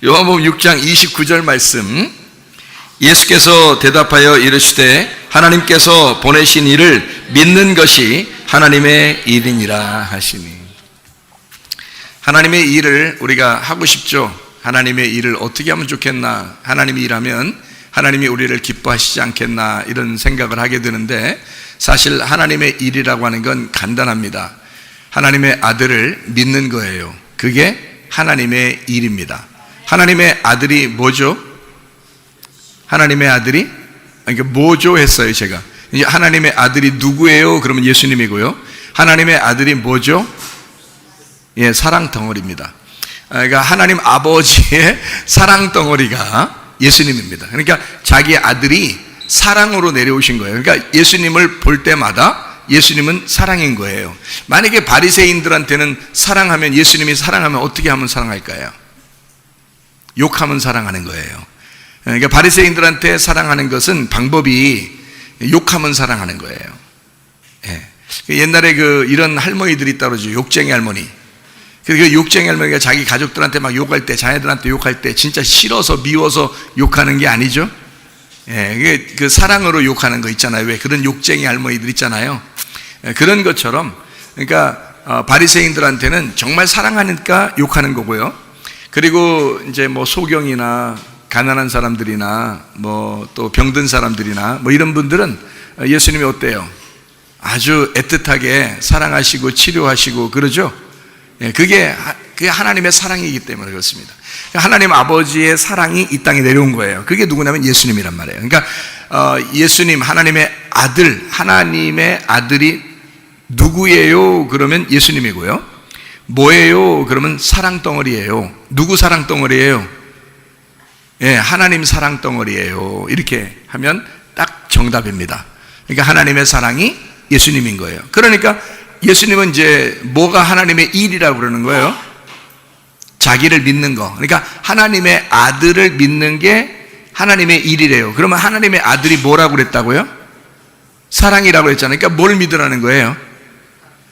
요한복음 6장 29절 말씀, 예수께서 대답하여 이르시되 하나님께서 보내신 이를 믿는 것이 하나님의 일이니라 하시니. 하나님의 일을 우리가 하고 싶죠. 하나님의 일을 어떻게 하면 좋겠나, 하나님이 일하면 하나님이 우리를 기뻐하시지 않겠나, 이런 생각을 하게 되는데, 사실 하나님의 일이라고 하는 건 간단합니다. 하나님의 아들을 믿는 거예요. 그게 하나님의 일입니다. 하나님의 아들이 뭐죠? 하나님의 아들이, 그러니까 뭐죠 했어요 제가. 이제 하나님의 아들이 누구예요? 그러면 예수님이고요. 하나님의 아들이 뭐죠? 예, 사랑 덩어리입니다. 그러니까 하나님 아버지의 사랑 덩어리가 예수님입니다. 그러니까 자기 아들이 사랑으로 내려오신 거예요. 그러니까 예수님을 볼 때마다 예수님은 사랑인 거예요. 만약에 바리새인들한테는 사랑하면, 예수님이 사랑하면 어떻게 하면 사랑할까요? 욕하면 사랑하는 거예요. 그러니까 바리새인들한테 사랑하는 것은 방법이 욕하면 사랑하는 거예요. 예. 옛날에 이런 할머니들이 있다고 그러죠. 욕쟁이 할머니. 그 욕쟁이 할머니가 자기 가족들한테 막 욕할 때, 자녀들한테 욕할 때 진짜 싫어서 미워서 욕하는 게 아니죠. 예, 이게 그 사랑으로 욕하는 거 있잖아요. 왜 그런 욕쟁이 할머니들 있잖아요. 예, 그런 것처럼, 그러니까 바리새인들한테는 정말 사랑하니까 욕하는 거고요. 그리고 이제 뭐 소경이나 가난한 사람들이나 뭐 또 병든 사람들이나 뭐 이런 분들은 예수님이 어때요? 아주 애틋하게 사랑하시고 치료하시고 그러죠. 예, 그게 하나님의 사랑이기 때문에 그렇습니다. 하나님 아버지의 사랑이 이 땅에 내려온 거예요. 그게 누구냐면 예수님이란 말이에요. 그러니까 예수님, 하나님의 아들, 하나님의 아들이 누구예요? 그러면 예수님이고요. 뭐예요? 그러면 사랑 덩어리예요. 누구 사랑 덩어리예요? 예, 하나님 사랑 덩어리예요. 이렇게 하면 딱 정답입니다. 그러니까 하나님의 사랑이 예수님인 거예요. 그러니까 예수님은 이제 뭐가 하나님의 일이라고 그러는 거예요? 자기를 믿는 거. 그러니까 하나님의 아들을 믿는 게 하나님의 일이래요. 그러면 하나님의 아들이 뭐라고 그랬다고요? 사랑이라고 그랬잖아요. 그러니까 뭘 믿으라는 거예요?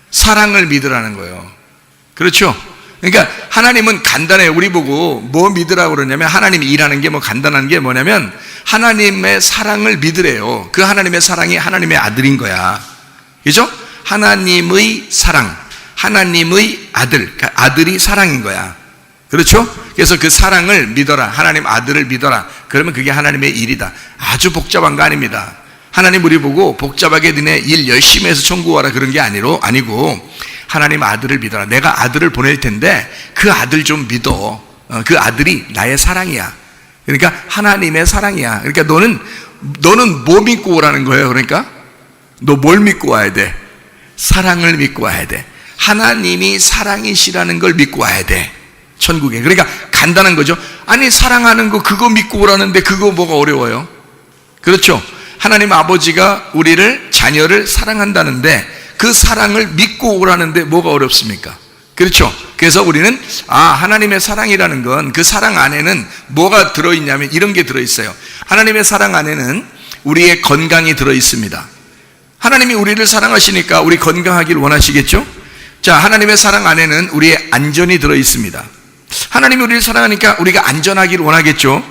사랑을 믿으라는 거예요. 그렇죠? 그러니까 하나님은 간단해요. 우리 보고 뭐 믿으라고 그러냐면, 하나님이 일하는 게 뭐 간단한 게 뭐냐면 하나님의 사랑을 믿으래요. 그 하나님의 사랑이 하나님의 아들인 거야. 그죠? 하나님의 사랑, 하나님의 아들, 그러니까 아들이 사랑인 거야. 그렇죠? 그래서 그 사랑을 믿어라, 하나님 아들을 믿어라. 그러면 그게 하나님의 일이다. 아주 복잡한 거 아닙니다. 하나님 우리 보고 복잡하게 너네 일 열심히 해서 천국 와라 그런 게 아니고, 하나님 아들을 믿어라. 내가 아들을 보낼 텐데 그 아들 좀 믿어. 그 아들이 나의 사랑이야. 그러니까 하나님의 사랑이야. 그러니까 너는 뭐 믿고 오라는 거예요? 그러니까 너 뭘 믿고 와야 돼? 사랑을 믿고 와야 돼. 하나님이 사랑이시라는 걸 믿고 와야 돼, 천국에. 그러니까 간단한 거죠. 아니, 사랑하는 거 그거 믿고 오라는데 그거 뭐가 어려워요? 그렇죠? 하나님 아버지가 우리를, 자녀를 사랑한다는데 그 사랑을 믿고 오라는데 뭐가 어렵습니까? 그렇죠? 그래서 우리는 하나님의 사랑이라는 건, 그 사랑 안에는 뭐가 들어있냐면 이런 게 들어있어요. 하나님의 사랑 안에는 우리의 건강이 들어있습니다. 하나님이 우리를 사랑하시니까 우리 건강하길 원하시겠죠? 자, 하나님의 사랑 안에는 우리의 안전이 들어있습니다. 하나님이 우리를 사랑하니까 우리가 안전하길 원하겠죠?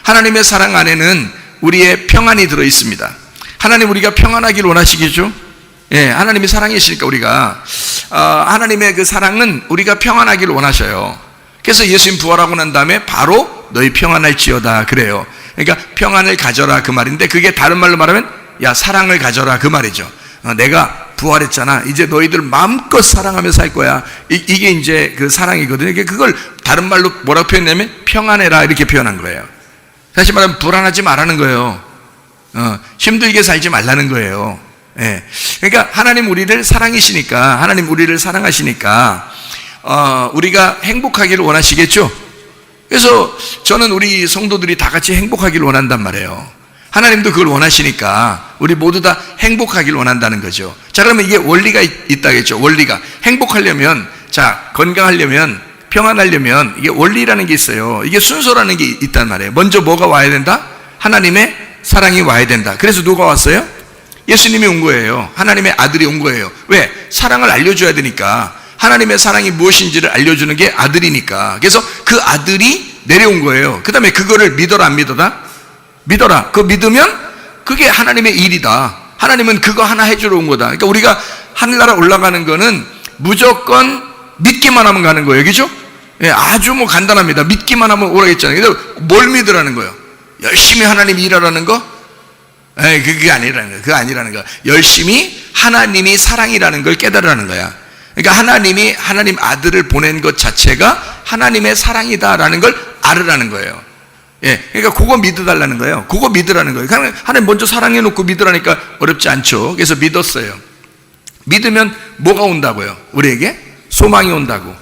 하나님의 사랑 안에는 우리의 평안이 들어있습니다. 하나님 우리가 평안하길 원하시겠죠? 예, 하나님이 사랑이시니까 우리가 하나님의 그 사랑은 우리가 평안하길 원하셔요. 그래서 예수님 부활하고 난 다음에 바로 너희 평안할지어다 그래요. 그러니까 평안을 가져라 그 말인데, 그게 다른 말로 말하면 야, 사랑을 가져라 그 말이죠. 내가 부활했잖아, 이제 너희들 마음껏 사랑하며 살 거야. 이게 이제 그 사랑이거든요. 그걸 다른 말로 뭐라고 표현했냐면 평안해라 이렇게 표현한 거예요. 다시 말하면 불안하지 말라는 거예요. 힘들게 살지 말라는 거예요. 예. 그러니까 하나님 우리를 사랑이시니까, 하나님 우리를 사랑하시니까 우리가 행복하기를 원하시겠죠? 그래서 저는 우리 성도들이 다 같이 행복하기를 원한단 말이에요. 하나님도 그걸 원하시니까 우리 모두 다 행복하기를 원한다는 거죠. 자, 그러면 이게 원리가 있다겠죠. 원리가. 행복하려면, 자, 건강하려면, 평안하려면 이게 원리라는 게 있어요. 이게 순서라는 게 있단 말이에요. 먼저 뭐가 와야 된다? 하나님의 사랑이 와야 된다. 그래서 누가 왔어요? 예수님이 온 거예요. 하나님의 아들이 온 거예요. 왜? 사랑을 알려줘야 되니까. 하나님의 사랑이 무엇인지를 알려주는 게 아들이니까. 그래서 그 아들이 내려온 거예요. 그 다음에 그거를 믿어라 안 믿어라? 믿어라. 그거 믿으면 그게 하나님의 일이다. 하나님은 그거 하나 해주러 온 거다. 그러니까 우리가 하늘나라 올라가는 거는 무조건 믿기만 하면 가는 거예요. 그죠? 예, 아주 뭐 간단합니다. 믿기만 하면 오라겠잖아요. 그래서 뭘 믿으라는 거예요? 열심히 하나님 일하라는 거? 예, 그게 아니라는 거예요. 그거 아니라는 거예요. 열심히 하나님이 사랑이라는 걸 깨달으라는 거야. 그러니까 하나님이 하나님 아들을 보낸 것 자체가 하나님의 사랑이다라는 걸 알으라는 거예요. 예, 그러니까 그거 믿어달라는 거예요. 그거 믿으라는 거예요. 하나님 먼저 사랑해놓고 믿으라니까 어렵지 않죠. 그래서 믿었어요. 믿으면 뭐가 온다고요? 우리에게 소망이 온다고.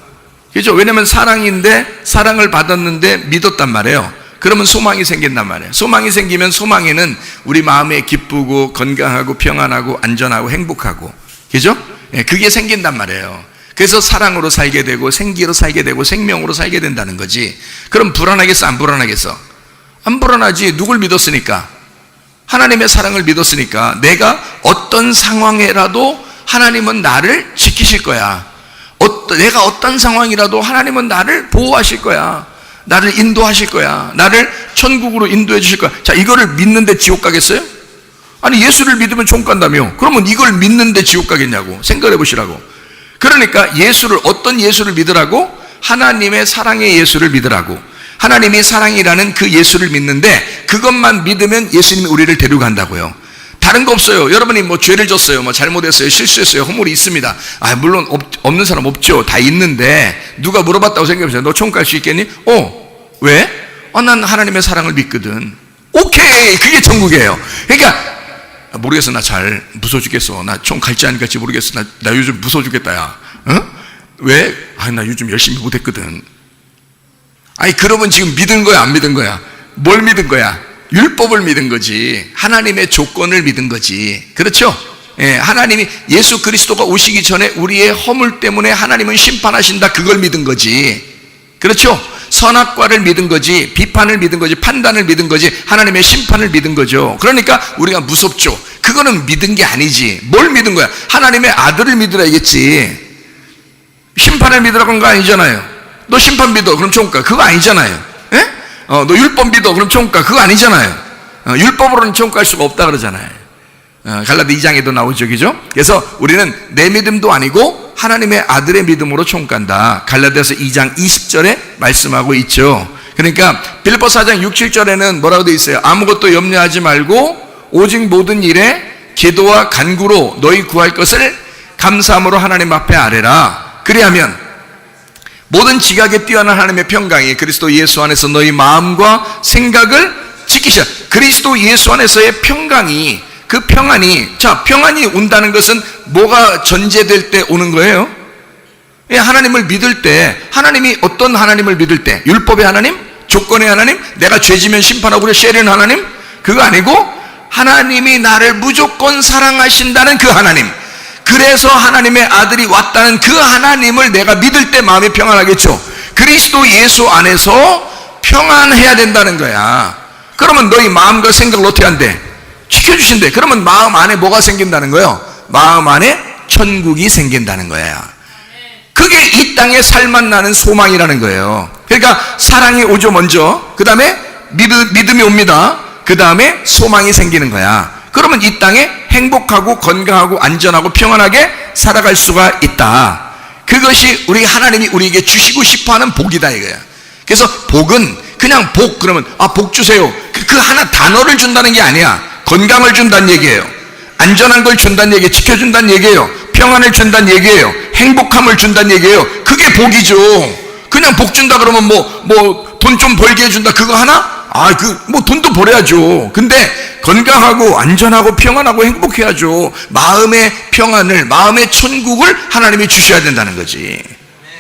그렇죠? 왜냐하면 사랑인데 사랑을 받았는데 믿었단 말이에요. 그러면 소망이 생긴단 말이에요. 소망이 생기면 소망에는 우리 마음에 기쁘고 건강하고 평안하고 안전하고 행복하고, 그죠? 예, 그게 생긴단 말이에요. 그래서 사랑으로 살게 되고 생기로 살게 되고 생명으로 살게 된다는 거지. 그럼 불안하겠어 안 불안하겠어? 안 불안하지. 누굴 믿었으니까? 하나님의 사랑을 믿었으니까 내가 어떤 상황에라도 하나님은 나를 지키실 거야. 내가 어떤 상황이라도 하나님은 나를 보호하실 거야. 나를 인도하실 거야. 나를 천국으로 인도해 주실 거야. 자, 이거를 믿는데 지옥 가겠어요? 아니, 예수를 믿으면 총 간다며. 그러면 이걸 믿는데 지옥 가겠냐고 생각해 보시라고. 그러니까 어떤 예수를 믿으라고? 하나님의 사랑의 예수를 믿으라고. 하나님이 사랑이라는 그 예수를 믿는데 그것만 믿으면 예수님이 우리를 데려간다고요. 다른 거 없어요. 여러분이 뭐 죄를 졌어요, 뭐 잘못했어요, 실수했어요, 허물이 있습니다. 물론 없는 사람 없죠. 다 있는데 누가 물어봤다고 생각해보세요. 너 천국 갈 수 있겠니? 왜? 난 하나님의 사랑을 믿거든. 오케이, 그게 천국이에요. 그러니까 모르겠어, 나 잘 무서워 죽겠어. 나 총 갈지 안 갈지 모르겠어. 나 요즘 무서워 죽겠다, 야. 왜? 나 요즘 열심히 못했거든. 그러면 지금 믿은 거야, 안 믿은 거야? 뭘 믿은 거야? 율법을 믿은 거지. 하나님의 조건을 믿은 거지. 그렇죠? 예, 하나님이 예수 그리스도가 오시기 전에 우리의 허물 때문에 하나님은 심판하신다. 그걸 믿은 거지. 그렇죠? 선악과를 믿은 거지. 비판을 믿은 거지. 판단을 믿은 거지. 하나님의 심판을 믿은 거죠. 그러니까 우리가 무섭죠. 그거는 믿은 게 아니지. 뭘 믿은 거야? 하나님의 아들을 믿으라겠지. 심판을 믿으라고 한 거 아니잖아요. 너 심판 믿어, 그럼 천국 가. 그거 아니잖아요. 예? 너 율법 믿어, 그럼 천국 가. 그거 아니잖아요. 율법으로는 천국 갈 수가 없다 그러잖아요. 갈라디 2장에도 나오죠, 그죠? 그래서 우리는 내 믿음도 아니고 하나님의 아들의 믿음으로 천국 간다. 갈라디아서 2장 20절에 말씀하고 있죠. 그러니까 빌립보 4장 6, 7절에는 뭐라고 되어 있어요? 아무것도 염려하지 말고 오직 모든 일에 기도와 간구로 너희 구할 것을 감사함으로 하나님 앞에 아뢰라. 그리하면 모든 지각에 뛰어난 하나님의 평강이 그리스도 예수 안에서 너희 마음과 생각을 지키시라. 그리스도 예수 안에서의 평강이, 그 평안이, 자, 평안이 온다는 것은 뭐가 전제될 때 오는 거예요? 하나님을 믿을 때, 하나님이 어떤 하나님을 믿을 때? 율법의 하나님? 조건의 하나님? 내가 죄지면 심판하고 그래 쉐리는 하나님? 그거 아니고 하나님이 나를 무조건 사랑하신다는 그 하나님, 그래서 하나님의 아들이 왔다는 그 하나님을 내가 믿을 때 마음이 평안하겠죠. 그리스도 예수 안에서 평안해야 된다는 거야. 그러면 너희 마음과 생각을 어떻게 한대? 지켜주신대. 그러면 마음 안에 뭐가 생긴다는 거예요? 마음 안에 천국이 생긴다는 거야. 그게 이 땅에 살만 나는 소망이라는 거예요. 그러니까 사랑이 오죠 먼저. 그 다음에 믿음이 옵니다. 그 다음에 소망이 생기는 거야. 그러면 이 땅에 행복하고 건강하고 안전하고 평안하게 살아갈 수가 있다. 그것이 하나님이 우리에게 주시고 싶어하는 복이다 이거야. 그래서 복은 그냥 복, 그러면 복 주세요, 그 하나 단어를 준다는 게 아니야. 건강을 준다는 얘기예요. 안전한 걸 준다는 얘기예요. 지켜준다는 얘기예요. 평안을 준다는 얘기예요. 행복함을 준다는 얘기예요. 그게 복이죠. 그냥 복 준다 그러면 돈 좀 벌게 해준다 그거 하나? 돈도 벌어야죠. 근데 건강하고 안전하고 평안하고 행복해야죠. 마음의 평안을, 마음의 천국을 하나님이 주셔야 된다는 거지.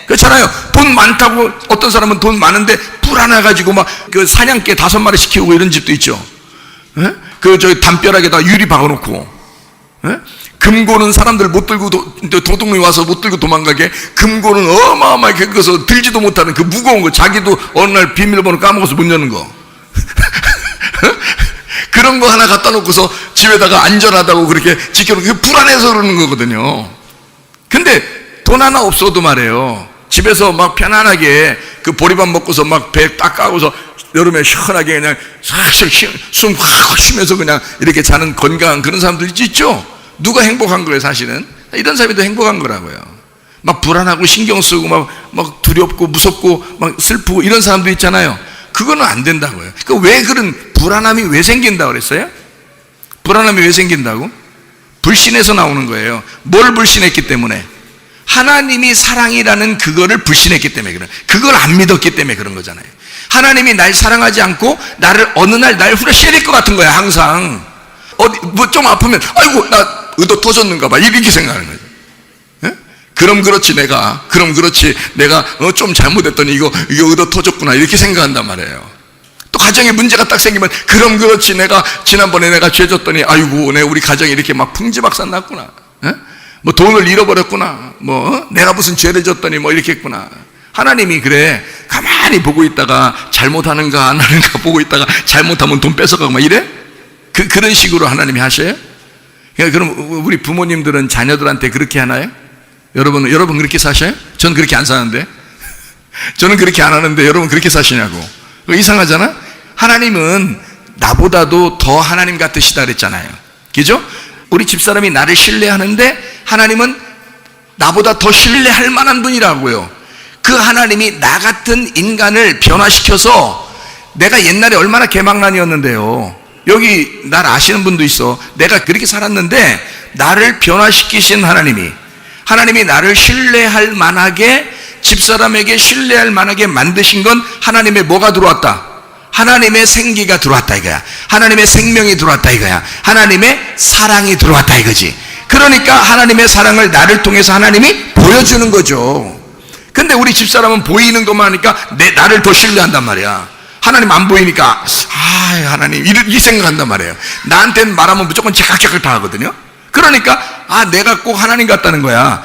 그렇잖아요. 돈 많다고 어떤 사람은 돈 많은데 불안해가지고 그 사냥개 5마리씩 키우고 이런 집도 있죠. 담벼락에다 유리 박아놓고, 금고는 사람들 못 들고 도둑놈이 와서 못 들고 도망가게 금고는 어마어마하게 긁어서 들지도 못하는 그 무거운 거, 자기도 어느 날 비밀번호 까먹어서 못 여는 거. 그런 거 하나 갖다 놓고서 집에다가 안전하다고 그렇게 지켜놓고 불안해서 그러는 거거든요. 근데 돈 하나 없어도 말이에요, 집에서 막 편안하게 그 보리밥 먹고서 막 배 딱 까고서 여름에 시원하게 그냥 싹싹 숨 확 쉬면서 그냥 이렇게 자는 건강한 그런 사람들 있죠? 누가 행복한 거예요, 사실은? 이런 사람이 더 행복한 거라고요. 막 불안하고 신경 쓰고 막 두렵고 무섭고 막 슬프고 이런 사람들 있잖아요. 그거는 안 된다고요. 왜 그런 불안함이 왜 생긴다고 그랬어요? 불안함이 왜 생긴다고? 불신에서 나오는 거예요. 뭘 불신했기 때문에? 하나님이 사랑이라는 그거를 불신했기 때문에 그런, 그걸 안 믿었기 때문에 그런 거잖아요. 하나님이 날 사랑하지 않고 나를 어느 날 날 후려시릴 것 같은 거야, 항상. 어디 뭐 좀 아프면 아이고 나 의도 터졌는가 봐, 이렇게 생각하는 거죠. 예? 그럼 그렇지 내가 좀 잘못했더니 이거 의도 터졌구나, 이렇게 생각한단 말이에요. 또 가정에 문제가 딱 생기면 그럼 그렇지 내가 지난번에 내가 죄 졌더니 아이고 우리 가정이 이렇게 막 풍지박산 났구나. 예? 뭐 돈을 잃어버렸구나, 뭐 내가 무슨 죄를 졌더니 뭐 이렇게 했구나. 하나님이 그래 가만히 보고 있다가 잘못하는가 안 하는가 보고 있다가 잘못하면 돈 뺏어가고 막 이래? 그런 식으로 하나님이 하셔요? 그럼 우리 부모님들은 자녀들한테 그렇게 하나요? 여러분 그렇게 사셔요? 전 그렇게 안 사는데. 저는 그렇게 안 하는데 여러분 그렇게 사시냐고. 이상하잖아? 하나님은 나보다도 더 하나님 같으시다 그랬잖아요. 그죠? 우리 집사람이 나를 신뢰하는데 하나님은 나보다 더 신뢰할 만한 분이라고요. 그 하나님이 나 같은 인간을 변화시켜서, 내가 옛날에 얼마나 개망난이었는데요. 여기 날 아시는 분도 있어. 내가 그렇게 살았는데 나를 변화시키신 하나님이 나를 신뢰할 만하게, 집사람에게 신뢰할 만하게 만드신 건 하나님의 뭐가 들어왔다? 하나님의 생기가 들어왔다 이거야. 하나님의 생명이 들어왔다 이거야. 하나님의 사랑이 들어왔다 이거지. 그러니까 하나님의 사랑을 나를 통해서 하나님이 보여주는 거죠. 근데 우리 집사람은 보이는 것만 하니까 나를 더 신뢰한단 말이야. 하나님 안 보이니까 하나님 이 생각한단 말이에요. 나한테는 말하면 무조건 제깍제깍 다 하거든요. 그러니까 내가 꼭 하나님 같다는 거야.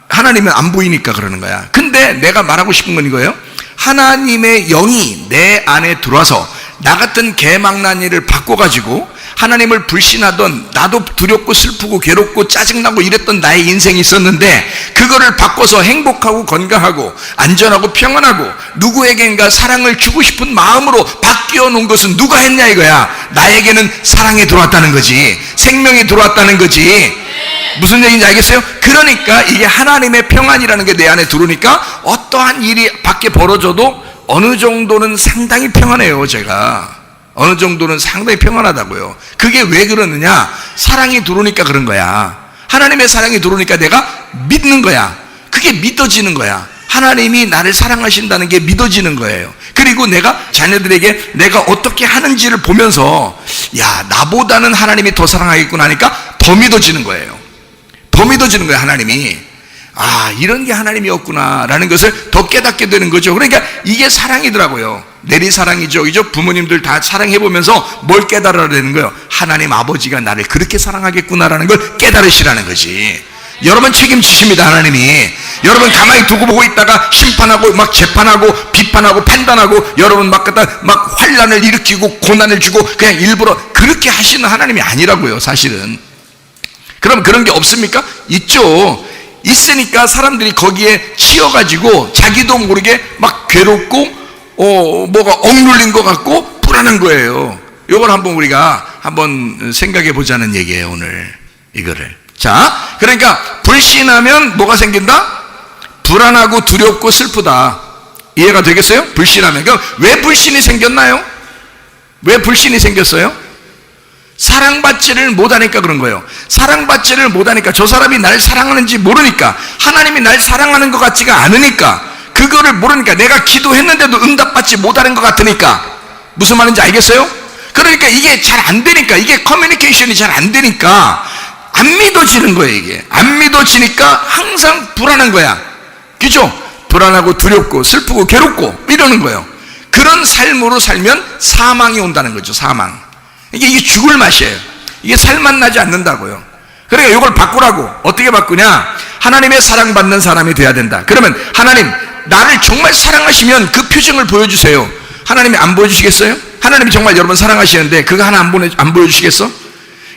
하나님은 안 보이니까 그러는 거야. 근데 내가 말하고 싶은 건 이거예요. 하나님의 영이 내 안에 들어와서 나 같은 개망난이를 바꿔가지고 하나님을 불신하던, 나도 두렵고 슬프고 괴롭고 짜증나고 이랬던 나의 인생이 있었는데 그거를 바꿔서 행복하고 건강하고 안전하고 평안하고 누구에겐가 사랑을 주고 싶은 마음으로 바뀌어 놓은 것은 누가 했냐 이거야. 나에게는 사랑이 들어왔다는 거지, 생명이 들어왔다는 거지. 무슨 얘기인지 알겠어요? 그러니까 이게 하나님의 평안이라는 게 내 안에 들어오니까 어떠한 일이 밖에 벌어져도 어느 정도는 상당히 평안해요. 제가 어느 정도는 상당히 평안하다고요. 그게 왜 그러느냐? 사랑이 들어오니까 그런 거야. 하나님의 사랑이 들어오니까 내가 믿는 거야. 그게 믿어지는 거야. 하나님이 나를 사랑하신다는 게 믿어지는 거예요. 그리고 내가 자녀들에게 내가 어떻게 하는지를 보면서 나보다는 하나님이 더 사랑하겠구나 하니까 더 믿어지는 거예요. 더 믿어지는 거예요. 하나님이 이런 게 하나님이었구나 라는 것을 더 깨닫게 되는 거죠. 그러니까 이게 사랑이더라고요. 내리사랑이죠. 그죠? 부모님들 다 사랑해보면서 뭘 깨달아야 되는 거예요? 하나님 아버지가 나를 그렇게 사랑하겠구나라는 걸 깨달으시라는 거지. 여러분 책임지십니다. 하나님이 여러분 가만히 두고 보고 있다가 심판하고 막 재판하고 비판하고 판단하고 여러분 막 환난을 일으키고 고난을 주고 그냥 일부러 그렇게 하시는 하나님이 아니라고요. 사실은. 그럼 그런 게 없습니까? 있죠. 있으니까 사람들이 거기에 치여가지고 자기도 모르게 막 괴롭고 뭐가 억눌린 것 같고 불안한 거예요. 이걸 한번 우리가 한번 생각해 보자는 얘기예요. 오늘 이거를. 자, 그러니까 불신하면 뭐가 생긴다? 불안하고 두렵고 슬프다. 이해가 되겠어요? 불신하면. 그럼 왜 불신이 생겼나요? 왜 불신이 생겼어요? 사랑받지를 못하니까 그런 거예요. 사랑받지를 못하니까, 저 사람이 날 사랑하는지 모르니까, 하나님이 날 사랑하는 것 같지가 않으니까, 그거를 모르니까, 내가 기도했는데도 응답받지 못하는 것 같으니까. 무슨 말인지 알겠어요? 그러니까 이게 잘 안 되니까, 이게 커뮤니케이션이 잘 안 되니까 안 믿어지는 거예요. 이게 안 믿어지니까 항상 불안한 거야. 그죠? 불안하고 두렵고 슬프고 괴롭고 이러는 거예요. 그런 삶으로 살면 사망이 온다는 거죠. 사망. 이게 죽을 맛이에요. 이게 살맛 나지 않는다고요. 그러니까 이걸 바꾸라고. 어떻게 바꾸냐? 하나님의 사랑받는 사람이 돼야 된다. 그러면 하나님, 나를 정말 사랑하시면 그 표정을 보여주세요. 하나님이 안 보여주시겠어요? 하나님이 정말 여러분 사랑하시는데 그거 하나 안 보여주시겠어?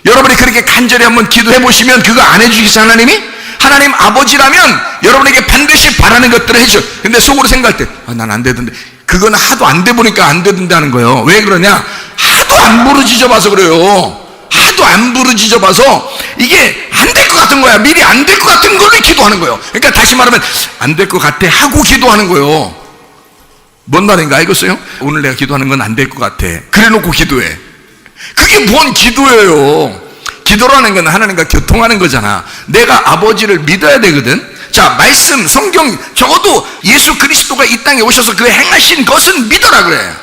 여러분이 그렇게 간절히 한번 기도해 보시면 그거 안 해주시겠어요? 하나님이? 하나님 아버지라면 여러분에게 반드시 바라는 것들을 해줘. 근데 속으로 생각할 때 난 안 되던데, 그건 하도 안 돼 보니까 안 되던다는 거예요. 왜 그러냐? 하도 안 부르짖어 봐서 그래요. 하도 안 부르짖어 봐서 이게 안 될 것 같은 거야. 미리 안 될 것 같은 거를 기도하는 거예요. 그러니까 다시 말하면 안 될 것 같아 하고 기도하는 거예요. 뭔 말인가 알겠어요? 오늘 내가 기도하는 건 안 될 것 같아, 그래 놓고 기도해. 그게 뭔 기도예요? 기도라는 건 하나님과 교통하는 거잖아. 내가 아버지를 믿어야 되거든. 자, 말씀, 성경, 적어도 예수 그리스도가 이 땅에 오셔서 그 행하신 것은 믿어라 그래.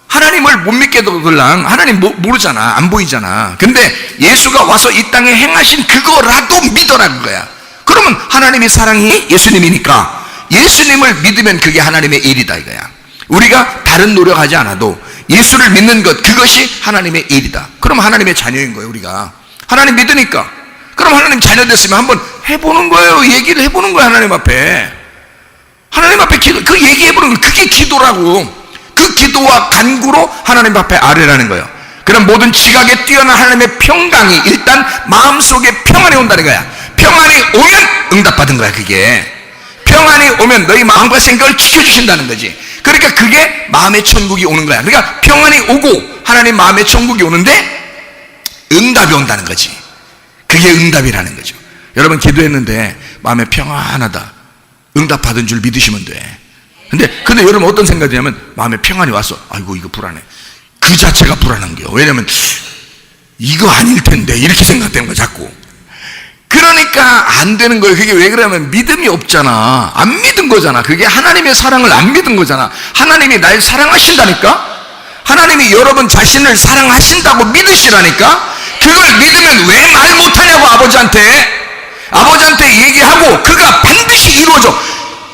하나님을 못 믿게도 그랑 하나님 모르잖아. 안 보이잖아. 근데 예수가 와서 이 땅에 행하신 그거라도 믿어라 그거야. 그러면 하나님이 사랑이 예수님이니까 예수님을 믿으면 그게 하나님의 일이다 이거야. 우리가 다른 노력하지 않아도 예수를 믿는 것, 그것이 하나님의 일이다. 그럼 하나님의 자녀인 거예요. 우리가 하나님 믿으니까. 그럼 하나님 자녀 됐으면 한번 해보는 거예요. 얘기를 해보는 거예요. 하나님 앞에 기도, 그 얘기해보는 거예요. 그게 기도라고. 그 기도와 간구로 하나님 앞에 아뢰라는 거예요. 그럼 모든 지각에 뛰어난 하나님의 평강이 일단 마음속에 평안이 온다는 거야. 평안이 오면 응답받은 거야. 그게 평안이 오면 너희 마음과 생각을 지켜주신다는 거지. 그러니까 그게 마음의 천국이 오는 거야. 그러니까 평안이 오고 하나님 마음의 천국이 오는데 응답이 온다는 거지. 그게 응답이라는 거죠. 여러분 기도했는데 마음에 평안하다, 응답받은 줄 믿으시면 돼. 근데 여러분 어떤 생각이 냐면 마음에 평안이 왔어. 아이고 이거 불안해. 그 자체가 불안한 거예요. 왜냐면 이거 아닐 텐데 이렇게 생각되는 거야 자꾸. 그러니까 안 되는 거예요. 그게 왜 그러냐면 믿음이 없잖아. 안 믿은 거잖아. 그게 하나님의 사랑을 안 믿은 거잖아. 하나님이 날 사랑하신다니까. 하나님이 여러분 자신을 사랑하신다고 믿으시라니까. 그걸 믿으면 왜 말 못하냐고. 아버지한테 얘기하고 그가 반드시 이루어져.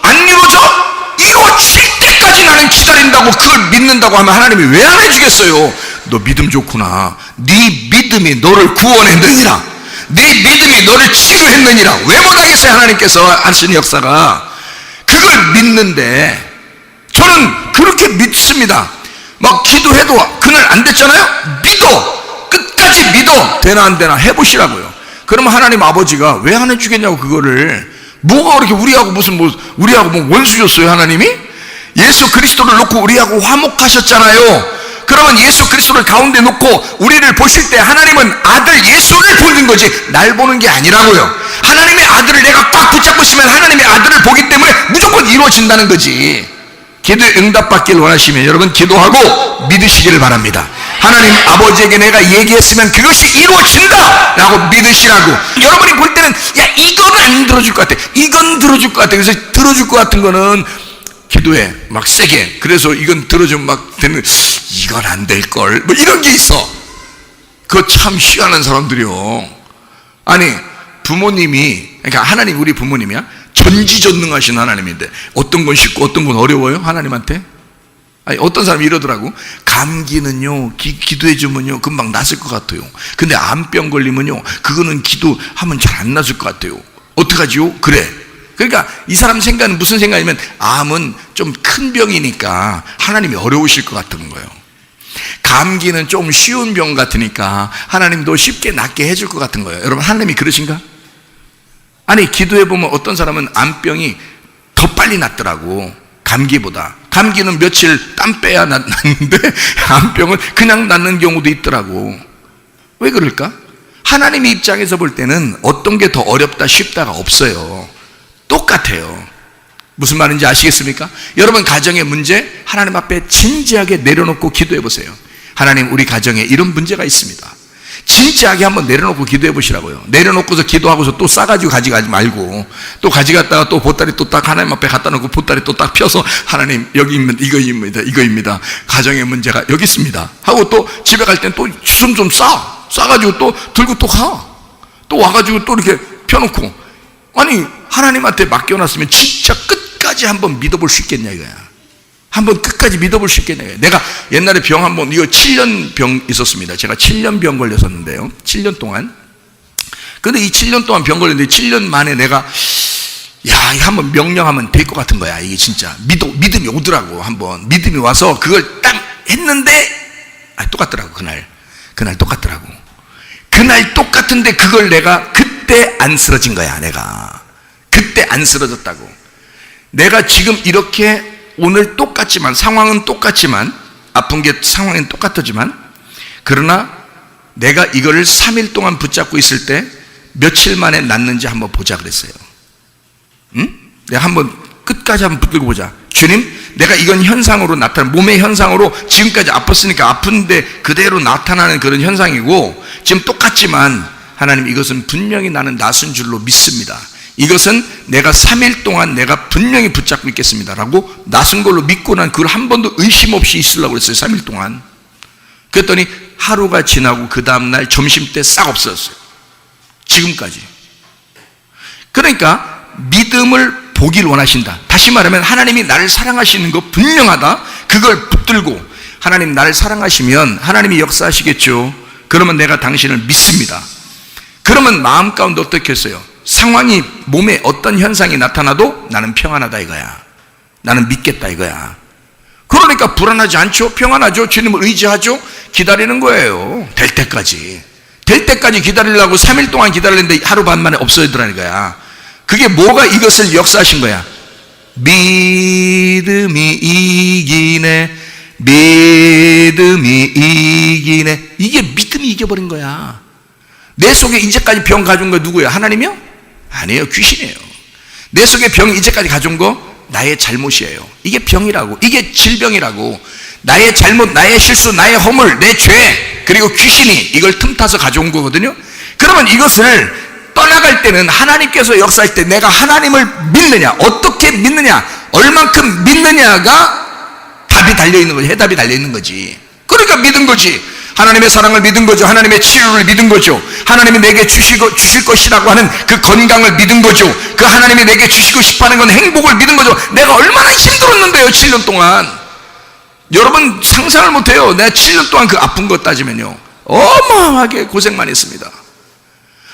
안 이루어져? 이루어질 때까지 나는 기다린다고, 그걸 믿는다고 하면 하나님이 왜 안 해주겠어요? 너 믿음 좋구나. 네 믿음이 너를 구원했느니라. 네 믿음이 너를 치유했느니라. 왜 못하겠어요? 하나님께서 하시는 역사가. 그걸 믿는데 저는 그렇게 믿습니다. 막 기도해도 그날 안 됐잖아요. 믿어. 끝까지 믿어. 되나 안 되나 해보시라고요. 그러면 하나님 아버지가 왜 안 해주겠냐고. 그거를 뭐가 그렇게 우리하고 우리하고 뭐 원수였어요? 하나님이 예수 그리스도를 놓고 우리하고 화목하셨잖아요. 그러면 예수 그리스도를 가운데 놓고 우리를 보실 때 하나님은 아들 예수를 보는 거지 날 보는 게 아니라고요. 하나님의 아들을 내가 꽉 붙잡고 있으면 하나님의 아들을 보기 때문에 무조건 이루어진다는 거지. 기도에 응답받기를 원하시면 여러분 기도하고 믿으시기를 바랍니다. 하나님 아버지에게 내가 얘기했으면 그것이 이루어진다 라고 믿으시라고. 여러분이 볼 때는 야 이건 안 들어줄 것 같아, 이건 들어줄 것 같아. 그래서 들어줄 것 같은 거는 기도해 막 세게. 그래서 이건 들어주면 막 되는, 이건 안 될걸 뭐 이런 게 있어. 그거 참 희한한 사람들이요. 아니 부모님이, 그러니까 하나님 우리 부모님이야. 전지전능하신 하나님인데 어떤 건 쉽고 어떤 건 어려워요? 하나님한테? 아니 어떤 사람이 이러더라고. 감기는요 기도해주면요 금방 낫을 것 같아요. 근데 암병 걸리면요 그거는 기도하면 잘 안 낫을 것 같아요. 어떡하지요? 그래. 그러니까 이 사람 생각은 무슨 생각이냐면 암은 좀 큰 병이니까 하나님이 어려우실 것 같은 거예요. 감기는 좀 쉬운 병 같으니까 하나님도 쉽게 낫게 해줄 것 같은 거예요. 여러분 하나님이 그러신가? 아니 기도해보면 어떤 사람은 암병이 더 빨리 낫더라고. 감기보다. 감기는 며칠 땀 빼야 낫는데 암병은 그냥 낫는 경우도 있더라고. 왜 그럴까? 하나님의 입장에서 볼 때는 어떤 게 더 어렵다 쉽다가 없어요. 똑같아요. 무슨 말인지 아시겠습니까? 여러분 가정의 문제 하나님 앞에 진지하게 내려놓고 기도해 보세요. 하나님 우리 가정에 이런 문제가 있습니다. 진지하게 한번 내려놓고 기도해 보시라고요. 내려놓고서 기도하고서 또 싸가지고 가져가지 말고, 또 가져갔다가 또 보따리 또 딱 하나님 앞에 갖다 놓고 보따리 또 딱 펴서 하나님 여기 이거입니다. 가정의 문제가 여기 있습니다 하고 또 집에 갈 땐 또 주섬 좀 싸가지고 또 들고 또 가. 또 와가지고 또 이렇게 펴놓고. 아니 하나님한테 맡겨놨으면 진짜 끝까지 한번 믿어볼 수 있겠냐 이거야. 한번 끝까지 믿어볼 수 있겠냐. 내가 옛날에 병 한번, 이거 7년 병 있었습니다. 제가 7년 병 걸렸었는데요. 7년 동안. 근데 이 7년 동안 병 걸렸는데 7년 만에 내가 한번 명령하면 될 것 같은 거야. 이게 진짜 믿음이 오더라고. 한번 믿음이 와서 그걸 딱 했는데 똑같더라고. 그날 똑같더라고. 그날 똑같은데 그걸 내가 그때 안 쓰러진 거야. 내가 그때 안 쓰러졌다고. 내가 지금 이렇게 오늘 똑같지만, 상황은 똑같지만, 아픈 게 상황은 똑같았지만, 그러나 내가 이거를 3일 동안 붙잡고 있을 때 며칠 만에 낫는지 한번 보자 그랬어요. 응? 내가 한번 끝까지 한번 붙들고 보자. 주님, 내가 이건 현상으로 나타나는, 몸의 현상으로 지금까지 아팠으니까 아픈데 그대로 나타나는 그런 현상이고, 지금 똑같지만 하나님, 이것은 분명히 나는 낫은 줄로 믿습니다. 이것은 내가 3일 동안 내가 분명히 붙잡고 있겠습니다 라고 낫은 걸로 믿고 난 그걸 한 번도 의심 없이 있으려고 그랬어요. 3일 동안. 그랬더니 하루가 지나고 그 다음날 점심때 싹 없어졌어요. 지금까지. 그러니까 믿음을 보길 원하신다. 다시 말하면 하나님이 나를 사랑하시는 거 분명하다. 그걸 붙들고, 하나님 나를 사랑하시면 하나님이 역사하시겠죠. 그러면 내가 당신을 믿습니다. 그러면 마음 가운데 어떻게 했어요? 상황이, 몸에 어떤 현상이 나타나도 나는 평안하다 이거야. 나는 믿겠다 이거야. 그러니까 불안하지 않죠? 평안하죠? 주님을 의지하죠? 기다리는 거예요. 될 때까지. 될 때까지 기다리려고 3일 동안 기다리는데 하루 반 만에 없어지더라는 거야. 그게 뭐가 이것을 역사하신 거야? 믿음이 이기네, 믿음이 이기네. 이게 믿음이 이겨버린 거야. 내 속에 이제까지 병 가져온 거 누구예요? 하나님이요? 아니에요. 귀신이에요. 내 속에 병 이제까지 가져온 거 나의 잘못이에요. 이게 병이라고, 이게 질병이라고. 나의 잘못, 나의 실수, 나의 허물, 내 죄, 그리고 귀신이 이걸 틈타서 가져온 거거든요. 그러면 이것을 떠나갈 때는 하나님께서 역사할 때 내가 하나님을 믿느냐, 어떻게 믿느냐, 얼만큼 믿느냐가 답이 달려있는 거지. 해답이 달려있는 거지. 그러니까 믿은 거지. 하나님의 사랑을 믿은 거죠. 하나님의 치료를 믿은 거죠. 하나님이 내게 주실 것이라고 하는 그 건강을 믿은 거죠. 그 하나님이 내게 주시고 싶어하는 건 행복을 믿은 거죠. 내가 얼마나 힘들었는데요, 7년 동안. 여러분 상상을 못해요. 내가 7년 동안 그 아픈 것 따지면요, 어마어마하게 고생만 했습니다.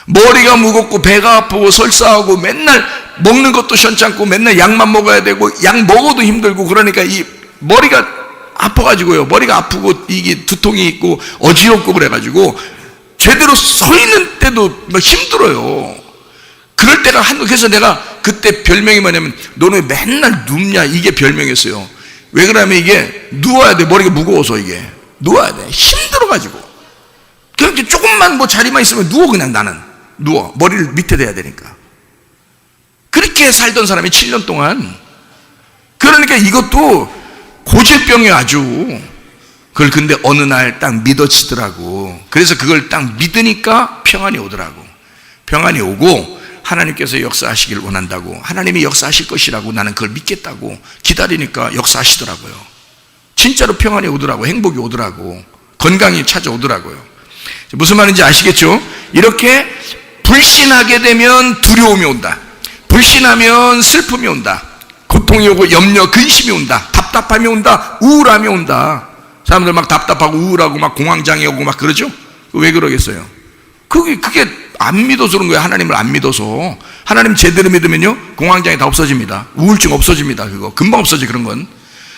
머리가 무겁고 배가 아프고 설사하고 맨날 먹는 것도 시원찮고 맨날 약만 먹어야 되고 약 먹어도 힘들고, 그러니까 이 머리가 아파가지고요, 머리가 아프고 이게 두통이 있고 어지럽고 그래가지고 제대로 서 있는 때도 막 힘들어요. 그럴 때가 그래서 내가 그때 별명이 뭐냐면, 너는 왜 맨날 눕냐, 이게 별명이었어요. 왜 그러냐면 이게 누워야 돼. 머리가 무거워서 이게 누워야 돼. 힘들어가지고. 그렇게 조금만 뭐 자리만 있으면 누워. 그냥 나는 누워. 머리를 밑에 대야 되니까. 그렇게 살던 사람이 7년 동안. 그러니까 이것도 고질병이 아주. 그걸 근데 어느 날 딱 믿어지더라고. 그래서 그걸 딱 믿으니까 평안이 오더라고. 평안이 오고 하나님께서 역사하시길 원한다고, 하나님이 역사하실 것이라고 나는 그걸 믿겠다고 기다리니까 역사하시더라고요. 진짜로 평안이 오더라고. 행복이 오더라고. 건강이 찾아오더라고요. 무슨 말인지 아시겠죠? 이렇게 불신하게 되면 두려움이 온다. 불신하면 슬픔이 온다. 고통이 오고 염려, 근심이 온다. 답답함이 온다. 우울함이 온다. 사람들 막 답답하고 우울하고 막 공황장애 오고 막 그러죠? 왜 그러겠어요? 그게 안 믿어서 그런 거예요. 하나님을 안 믿어서. 하나님 제대로 믿으면요, 공황장애 다 없어집니다. 우울증 없어집니다. 그거 금방 없어져. 그런 건.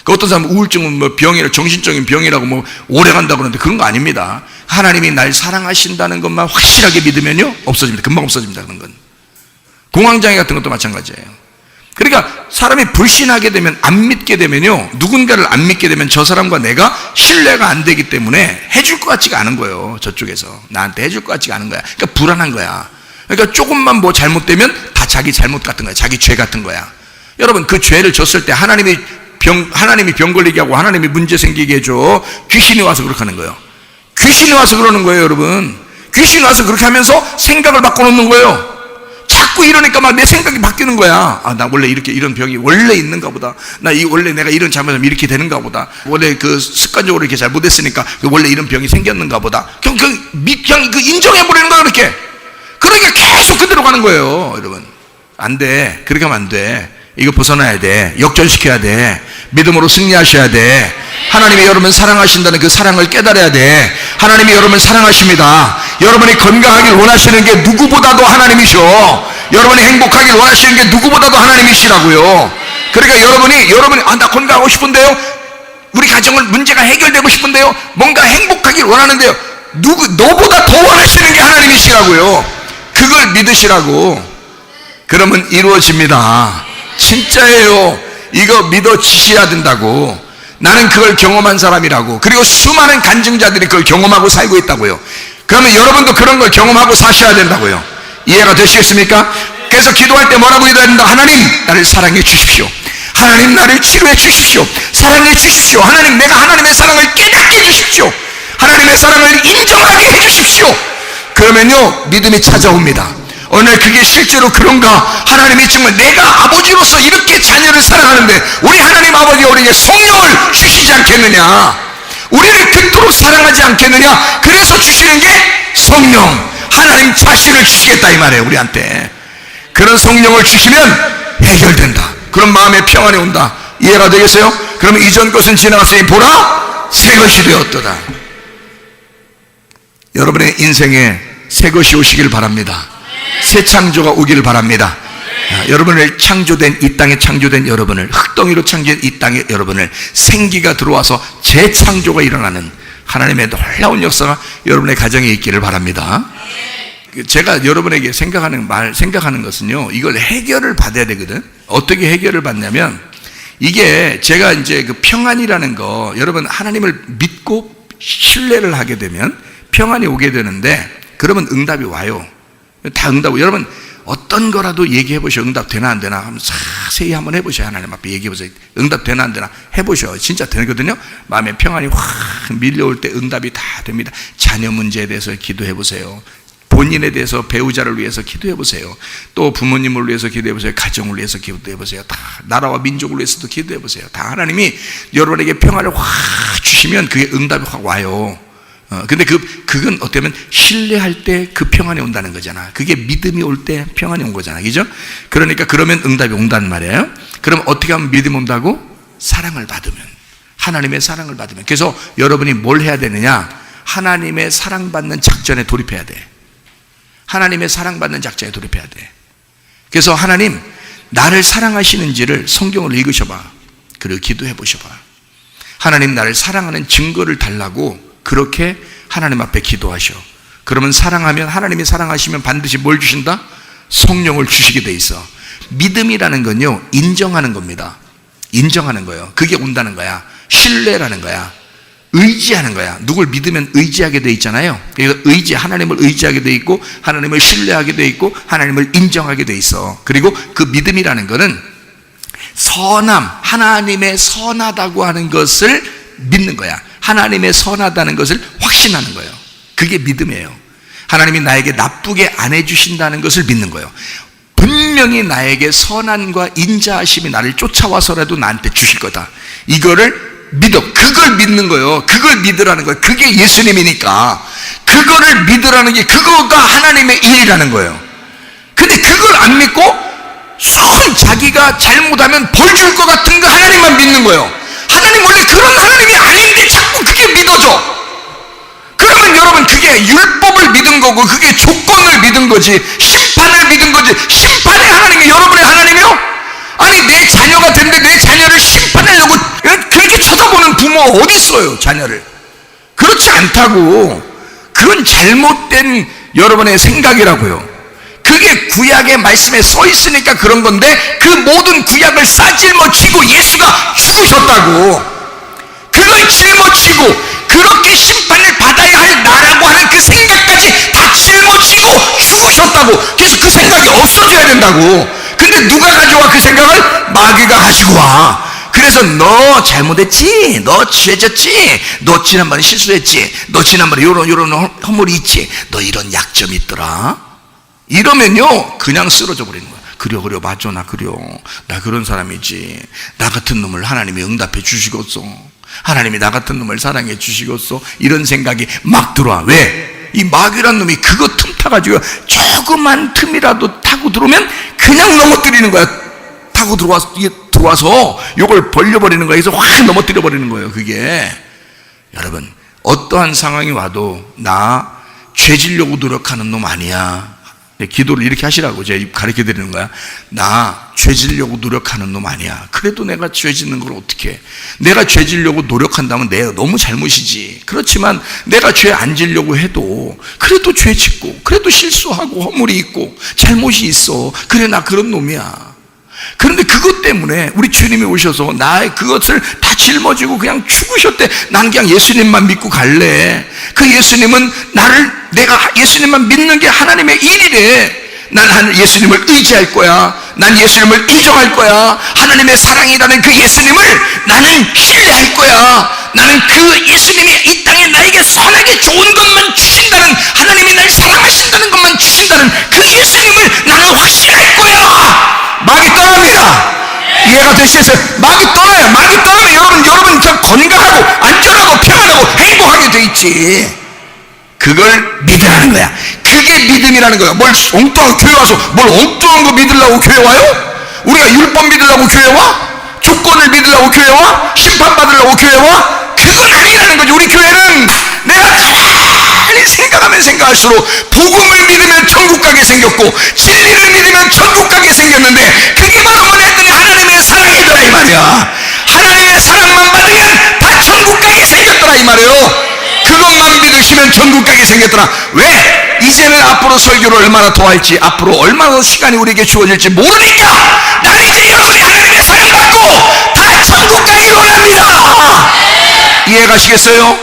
어떤 사람은 우울증은 뭐 병이라, 정신적인 병이라고 뭐 오래 간다고 그러는데 그런 거 아닙니다. 하나님이 날 사랑하신다는 것만 확실하게 믿으면요, 없어집니다. 금방 없어집니다. 그런 건. 공황장애 같은 것도 마찬가지예요. 그러니까 사람이 불신하게 되면, 안 믿게 되면요, 누군가를 안 믿게 되면 저 사람과 내가 신뢰가 안 되기 때문에 해줄 것 같지가 않은 거예요. 저쪽에서 나한테 해줄 것 같지가 않은 거야. 그러니까 불안한 거야. 그러니까 조금만 뭐 잘못되면 다 자기 잘못 같은 거야. 자기 죄 같은 거야. 여러분, 그 죄를 졌을 때 하나님이 병 걸리게 하고 하나님이 문제 생기게 해줘. 귀신이 와서 그렇게 하는 거예요. 귀신이 와서 그러는 거예요, 여러분. 귀신이 와서 그렇게 하면서 생각을 바꿔놓는 거예요. 자꾸 이러니까 막 내 생각이 바뀌는 거야. 아, 나 원래 이런 병이 원래 있는가 보다. 원래 내가 이런 잘못하면 이렇게 되는가 보다. 원래 그 습관적으로 이렇게 잘못했으니까 원래 이런 병이 생겼는가 보다. 그냥 인정해버리는 거야, 그렇게. 그러니까 계속 그대로 가는 거예요, 여러분. 안 돼. 그렇게 하면 안 돼. 이거 벗어나야 돼. 역전시켜야 돼. 믿음으로 승리하셔야 돼. 하나님이 여러분을 사랑하신다는 그 사랑을 깨달아야 돼. 하나님이 여러분을 사랑하십니다. 여러분이 건강하길 원하시는 게 누구보다도 하나님이셔. 여러분이 행복하길 원하시는 게 누구보다도 하나님이시라고요. 그러니까 여러분이 나 건강하고 싶은데요, 우리 가정은 문제가 해결되고 싶은데요, 뭔가 행복하길 원하는데요, 너보다 더 원하시는 게 하나님이시라고요. 그 그걸 믿으시라고. 그러면 이루어집니다. 진짜예요. 이거 믿어지셔야 된다고. 나는 그걸 경험한 사람이라고. 그리고 수많은 간증자들이 그걸 경험하고 살고 있다고요. 그러면 여러분도 그런 걸 경험하고 사셔야 된다고요. 이해가 되시겠습니까? 그래서 기도할 때 뭐라고 기도해야 된다? 하나님, 나를 사랑해 주십시오. 하나님, 나를 치료해 주십시오. 사랑해 주십시오. 하나님, 내가 하나님의 사랑을 깨닫게 해주십시오. 하나님의 사랑을 인정하게 해주십시오. 그러면요, 믿음이 찾아옵니다. 어느 날 그게 실제로 그런가? 하나님이 정말 내가 아버지로서 이렇게 자녀를 사랑하는데 우리 하나님 아버지가 우리에게 성령을 주시지 않겠느냐? 우리를 그토록 사랑하지 않겠느냐? 그래서 주시는 게 성령, 하나님 자신을 주시겠다 이 말이에요. 우리한테 그런 성령을 주시면 해결된다. 그런 마음의 평안이 온다. 이해가 되겠어요? 그러면 이전 것은 지나갔으니 보라, 새 것이 되었도다. 여러분의 인생에 새 것이 오시길 바랍니다. 새 창조가 오기를 바랍니다. 여러분을 창조된, 이 땅에 창조된 여러분을, 흙덩이로 창조된 이 땅에 여러분을 생기가 들어와서 재창조가 일어나는 하나님의 놀라운 역사가 여러분의 가정에 있기를 바랍니다. 제가 여러분에게 생각하는 것은요, 이걸 해결을 받아야 되거든. 어떻게 해결을 받냐면, 이게 제가 이제 그 평안이라는 거, 여러분 하나님을 믿고 신뢰를 하게 되면 평안이 오게 되는데, 그러면 응답이 와요. 다 응답. 여러분 어떤 거라도 얘기해 보셔. 응답 되나 안 되나 한번 자세히 한번 해보셔요. 하나님 앞에 얘기해 보세요. 응답 되나 안 되나 해보셔. 진짜 되거든요. 마음의 평안이 확 밀려올 때 응답이 다 됩니다. 자녀 문제에 대해서 기도해 보세요. 본인에 대해서, 배우자를 위해서 기도해 보세요. 또 부모님을 위해서 기도해 보세요. 가정을 위해서 기도해 보세요. 다 나라와 민족을 위해서도 기도해 보세요. 다 하나님이 여러분에게 평안을 확 주시면 그게 응답이 확 와요. 근데 그건 어떻게 보면 신뢰할 때 그 평안이 온다는 거잖아. 그게 믿음이 올 때 평안이 온 거잖아. 그죠? 그러니까 그러면 응답이 온다는 말이에요. 그럼 어떻게 하면 믿음이 온다고? 사랑을 받으면. 하나님의 사랑을 받으면. 그래서 여러분이 뭘 해야 되느냐? 하나님의 사랑받는 작전에 돌입해야 돼. 하나님의 사랑받는 작전에 돌입해야 돼. 그래서 하나님, 나를 사랑하시는지를 성경을 읽으셔봐. 그리고 기도해 보셔봐. 하나님, 나를 사랑하는 증거를 달라고 그렇게 하나님 앞에 기도하셔. 그러면 사랑하면, 하나님이 사랑하시면 반드시 뭘 주신다? 성령을 주시게 돼 있어. 믿음이라는 건요, 인정하는 겁니다. 인정하는 거예요. 그게 온다는 거야. 신뢰라는 거야. 의지하는 거야. 누굴 믿으면 의지하게 돼 있잖아요. 그래서 하나님을 의지하게 돼 있고, 하나님을 신뢰하게 돼 있고, 하나님을 인정하게 돼 있어. 그리고 그 믿음이라는 거는 하나님의 선하다고 하는 것을 믿는 거야. 하나님의 선하다는 것을 확신하는 거예요. 그게 믿음이에요. 하나님이 나에게 나쁘게 안 해주신다는 것을 믿는 거예요. 분명히 나에게 선함과 인자하심이 나를 쫓아와서라도 나한테 주실 거다. 이거를 믿어. 그걸 믿는 거예요. 그걸 믿으라는 거예요. 그게 예수님이니까. 그거를 믿으라는 게, 그거가 하나님의 일이라는 거예요. 근데 그걸 안 믿고 자기가 잘못하면 벌 줄 것 같은 거 하나님만 믿는 거예요. 하나님 원래 그런 하나님이 아닌데 자꾸 그게 믿어져. 그러면 여러분, 그게 율법을 믿은 거고, 그게 조건을 믿은 거지, 심판을 믿은 거지. 심판의 하나님이 여러분의 하나님이요? 아니, 내 자녀가 됐는데 내 자녀를 심판하려고 그렇게 쳐다보는 부모 어디 있어요? 자녀를. 그렇지 않다고. 그건 잘못된 여러분의 생각이라고요. 그게 구약의 말씀에 써 있으니까 그런 건데, 그 모든 구약을 싸질머치고 예수가 죽으셨다고. 그걸 짊어지고 그렇게 심판을 받아야 할 나라고 하는 그 생각까지 다 짊어지고 죽으셨다고. 그래서 그 생각이 없어져야 된다고. 근데 누가 가져와 그 생각을? 마귀가 가지고 와. 그래서 너 잘못했지, 너 죄졌지, 너 지난번에 실수했지, 너 지난번에 요런 허물이 있지, 너 이런 약점이 있더라. 이러면요, 그냥 쓰러져 버리는 거야. 그래 맞아, 나 그런 사람이지. 나 같은 놈을 하나님이 응답해 주시겠어. 하나님이 나 같은 놈을 사랑해 주시겠어. 이런 생각이 막 들어와. 왜? 이 마귀란 놈이 그거 틈 타가지고 조그만 틈이라도 타고 들어오면 그냥 넘어뜨리는 거야. 타고 들어와서 요걸 벌려버리는 거야. 그래서 확 넘어뜨려 버리는 거예요. 그게. 여러분, 어떠한 상황이 와도 나 죄지려고 노력하는 놈 아니야. 기도를 이렇게 하시라고 제가 가르쳐 드리는 거야. 나 죄 지려고 노력하는 놈 아니야. 그래도 내가 죄 짓는 걸 어떻게 해? 내가 죄 지려고 노력한다면 내가 너무 잘못이지. 그렇지만 내가 죄 안 지려고 해도 그래도 죄 짓고 그래도 실수하고 허물이 있고 잘못이 있어. 그래, 나 그런 놈이야. 그런데 그것 때문에 우리 주님이 오셔서 나의 그것을 다 짊어지고 그냥 죽으셨대. 난 그냥 예수님만 믿고 갈래. 그 예수님은 내가 예수님만 믿는 게 하나님의 일이래. 난 예수님을 의지할 거야. 난 예수님을 인정할 거야. 하나님의 사랑이라는 그 예수님을 나는 신뢰할 거야. 나는 그 예수님이 이 땅에 나에게 선하게 좋은 것만 주신다는, 하나님이 날 사랑하신다는 것만 주신다는 그 예수님을 나는 확신할 거야. 마귀 떠납니다. 이해가 되시겠어요? 마귀 떠나요. 마귀 떠나면 여러분 참 건강하고 안전하고 평안하고 행복하게 돼 있지. 그걸 믿으라는 거야. 그게 믿음이라는 거야. 뭘 엉뚱한 교회 와서 뭘 엉뚱한 거 믿으려고 교회 와요? 우리가 율법 믿으려고 교회 와? 주권을 믿으려고 교회 와? 심판받으려고 교회 와? 그건 아니라는 거지. 우리 교회는 내가 가만히 생각하면 생각할수록 복음을 믿으면 천국 가게 생겼고 진리를 믿으면 천국 가게 생겼는데, 그게 바로 뭐냐 했더니 하나님의 사랑이더라 이 말이야. 하나님의 사랑만 받으면 다 천국 가게 생겼더라 이 말이에요. 그것만 믿으시면 천국 가게 생겼더라. 왜? 이제는 앞으로 설교를 얼마나 더 할지, 앞으로 얼마나 더 시간이 우리에게 주어질지 모르니까 나는 이제 여러분이 하나님의 사랑받고 다 천국 가기를 원합니다. 이해가시겠어요?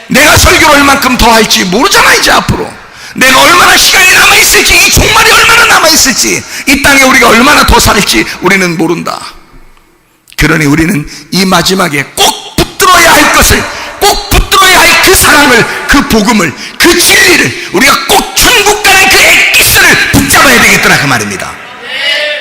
내가 설교를 얼만큼 더 할지 모르잖아. 이제 앞으로 내가 얼마나 시간이 남아있을지, 이 종말이 얼마나 남아있을지, 이 땅에 우리가 얼마나 더 살지 우리는 모른다. 그러니 우리는 이 마지막에 꼭 붙들어야 할 것을, 꼭 붙들어야 할 그 사랑을, 그 복음을, 그 진리를, 우리가 꼭 천국 가는 그 액기스를 붙잡아야 되겠더라 그 말입니다.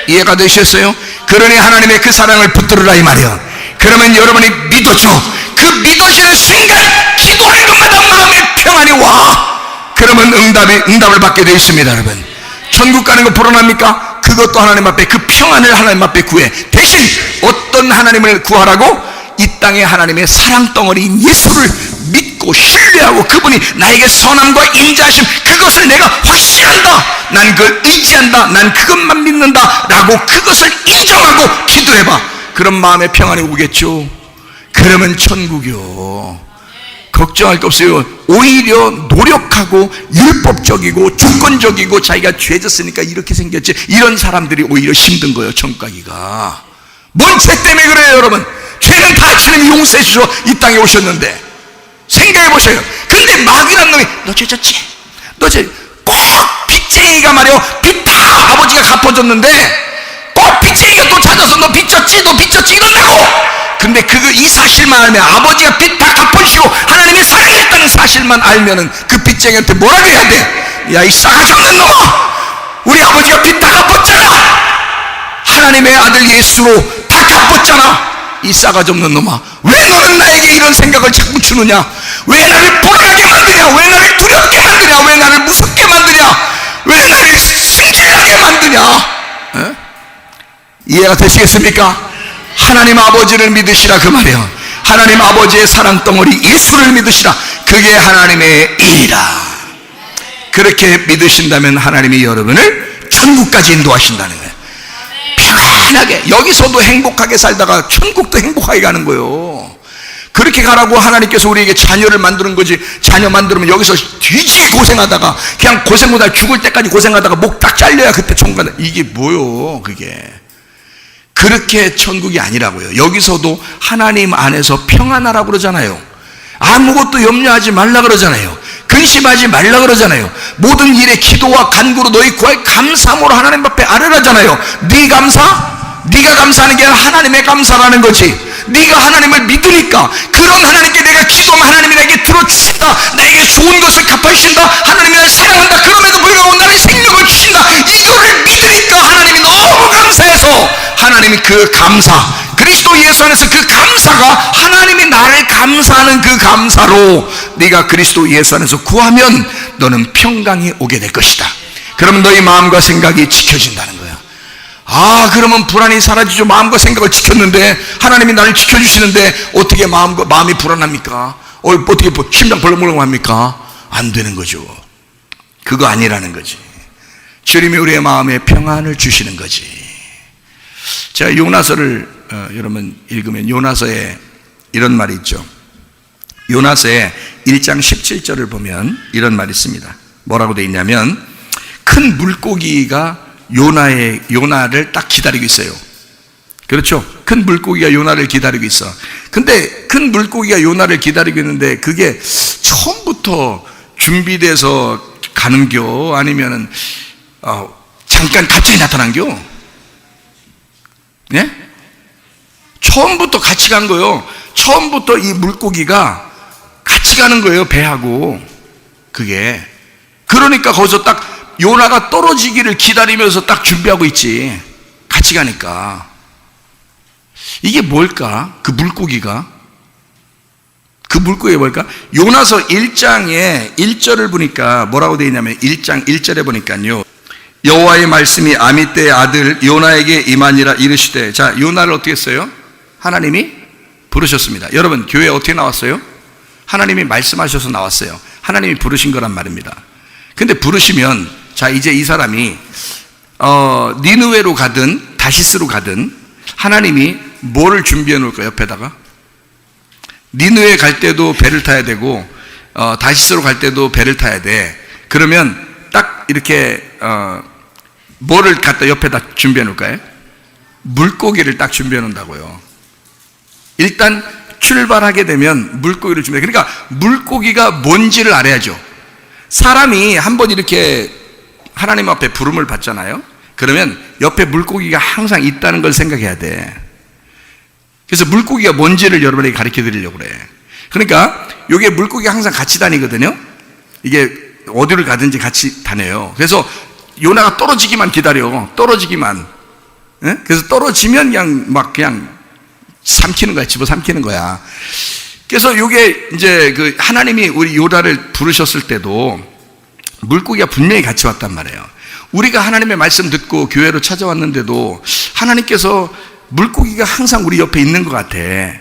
이해가 되셨어요? 그러니 하나님의 그 사랑을 붙들으라 이 말이야. 그러면 여러분이 믿어줘. 그 믿어지는 순간 기도하는 것마다 마음에 평안이 와. 그러면 응답을 받게 되어 있습니다. 여러분, 천국 가는 거 불안합니까? 그것도 하나님 앞에, 그 평안을 하나님 앞에 구해. 대신 어떤 하나님을 구하라고? 이 땅에 하나님의 사랑 덩어리인 예수를 믿고 신뢰하고 그분이 나에게 선함과 인자하심, 그것을 내가 확신한다. 난 그걸 의지한다. 난 그것만 믿는다 라고 그것을 인정하고 기도해봐. 그런 마음의 평안이 오겠죠. 그러면 천국이요. 걱정할 게 없어요. 오히려 노력하고 율법적이고 주권적이고 자기가 죄졌으니까 이렇게 생겼지, 이런 사람들이 오히려 힘든 거예요. 천국 가기가. 뭔 죄 때문에 그래요 여러분? 죄는 다 주님이 용서해 주셔 이 땅에 오셨는데. 생각해 보세요. 근데 마귀란 놈이 너 죄졌지? 너 죄, 꼭 빚쟁이가 말이야, 빚 다 아버지가 갚아줬는데 꼭 빚쟁이가 또 찾아서 너 빚졌지? 너 빚졌지? 이런다고. 근데 이 사실만 알면, 아버지가 빚 다 갚아주시고 하나님이 사랑했다는 사실만 알면은 그 빚쟁이한테 뭐라고 해야 돼? 야, 이 싸가지 없는 놈아, 우리 아버지가 빚 다 갚았잖아. 하나님의 아들 예수로 다 갚았잖아. 이 싸가지 없는 놈아, 왜 너는 나에게 이런 생각을 자꾸 주느냐? 왜 나를 불안하게 만드냐? 왜 나를 두렵게 만드냐? 왜 나를 무섭게 만드냐? 왜 나를 승질나게 만드냐? 에? 이해가 되시겠습니까? 하나님 아버지를 믿으시라 그 말이에요. 하나님 아버지의 사랑 덩어리 예수를 믿으시라. 그게 하나님의 일이라. 그렇게 믿으신다면 하나님이 여러분을 천국까지 인도하신다는 거예요. 편안하게, 여기서도 행복하게 살다가 천국도 행복하게 가는 거예요. 그렇게 가라고 하나님께서 우리에게 자녀를 만드는 거지. 자녀 만들면 여기서 뒤지게 고생하다가, 그냥 고생 못할 죽을 때까지 고생하다가 목 딱 잘려야 그때 천국 간다. 이게 뭐요 그게? 그렇게 천국이 아니라고요. 여기서도 하나님 안에서 평안하라고 그러잖아요. 아무것도 염려하지 말라 그러잖아요. 근심하지 말라 그러잖아요. 모든 일에 기도와 간구로 너희 구할 감사함으로 하나님 앞에 아뢰라잖아요. 네 감사? 네가 감사하는 게 아니라 하나님의 감사라는 거지. 네가 하나님을 믿으니까, 그런 하나님께 내가 기도하면 하나님이 나에게 들어주신다. 나에게 좋은 것을 갚아주신다. 하나님이 나를 사랑한다. 그럼에도 불구하고 나를 생명을 주신다. 이거를 믿으니까 하나님이 너무 감사해서 하나님이 그 감사, 그리스도 예수 안에서 그 감사가, 하나님이 나를 감사하는 그 감사로 네가 그리스도 예수 안에서 구하면 너는 평강이 오게 될 것이다. 그러면 너희 마음과 생각이 지켜진다는 거야. 아, 그러면 불안이 사라지죠. 마음과 생각을 지켰는데, 하나님이 나를 지켜주시는데 어떻게 마음이 불안합니까? 어떻게 심장 벌렁벌렁 합니까? 안 되는 거죠. 그거 아니라는 거지. 주님이 우리의 마음에 평안을 주시는 거지. 제가 요나서를 여러분 읽으면 요나서에 이런 말이 있죠. 요나서의 1장 17절을 보면 이런 말이 있습니다. 뭐라고 되어 있냐면 큰 물고기가 요나를 딱 기다리고 있어요. 그렇죠? 큰 물고기가 요나를 기다리고 있어. 근데 큰 물고기가 요나를 기다리고 있는데 그게 처음부터 준비돼서 가는겨? 아니면은 잠깐 갑자기 나타난겨? 예? 처음부터 같이 간 거예요. 처음부터 이 물고기가 같이 가는 거예요, 배하고. 그게. 그러니까 거기서 딱 요나가 떨어지기를 기다리면서 딱 준비하고 있지. 같이 가니까. 이게 뭘까? 그 물고기가 뭘까? 요나서 1장에 1절을 보니까 뭐라고 되어 있냐면 1장 1절에 보니까요, 여호와의 말씀이 아미떼의 아들 요나에게 임하니라 이르시되. 자, 요나를 어떻게 했어요? 하나님이 부르셨습니다. 여러분, 교회에 어떻게 나왔어요? 하나님이 말씀하셔서 나왔어요. 하나님이 부르신 거란 말입니다. 근데 부르시면, 자, 이제 이 사람이 니느웨로 가든 다시스로 가든 하나님이 뭐를 준비해 놓을까? 옆에다가 니느웨 갈 때도 배를 타야 되고 다시스로 갈 때도 배를 타야 돼. 그러면 딱 이렇게 뭐를 갖다 옆에다 준비해 놓을까요? 물고기를 딱 준비해 놓는다고요. 일단 출발하게 되면 물고기를 준비해. 그러니까 물고기가 뭔지를 알아야죠. 사람이 한번 이렇게 하나님 앞에 부름을 받잖아요. 그러면 옆에 물고기가 항상 있다는 걸 생각해야 돼. 그래서 물고기가 뭔지를 여러분에게 가르쳐 드리려고 그래. 그러니까 이게 물고기가 항상 같이 다니거든요. 이게 어디를 가든지 같이 다녀요. 그래서 요나가 떨어지기만 기다려. 떨어지기만. 예? 그래서 떨어지면 그냥 삼키는 거야. 집어 삼키는 거야. 그래서 이게 이제 그 하나님이 우리 요나를 부르셨을 때도 물고기가 분명히 같이 왔단 말이에요. 우리가 하나님의 말씀 듣고 교회로 찾아왔는데도 하나님께서 물고기가 항상 우리 옆에 있는 것 같아. 예?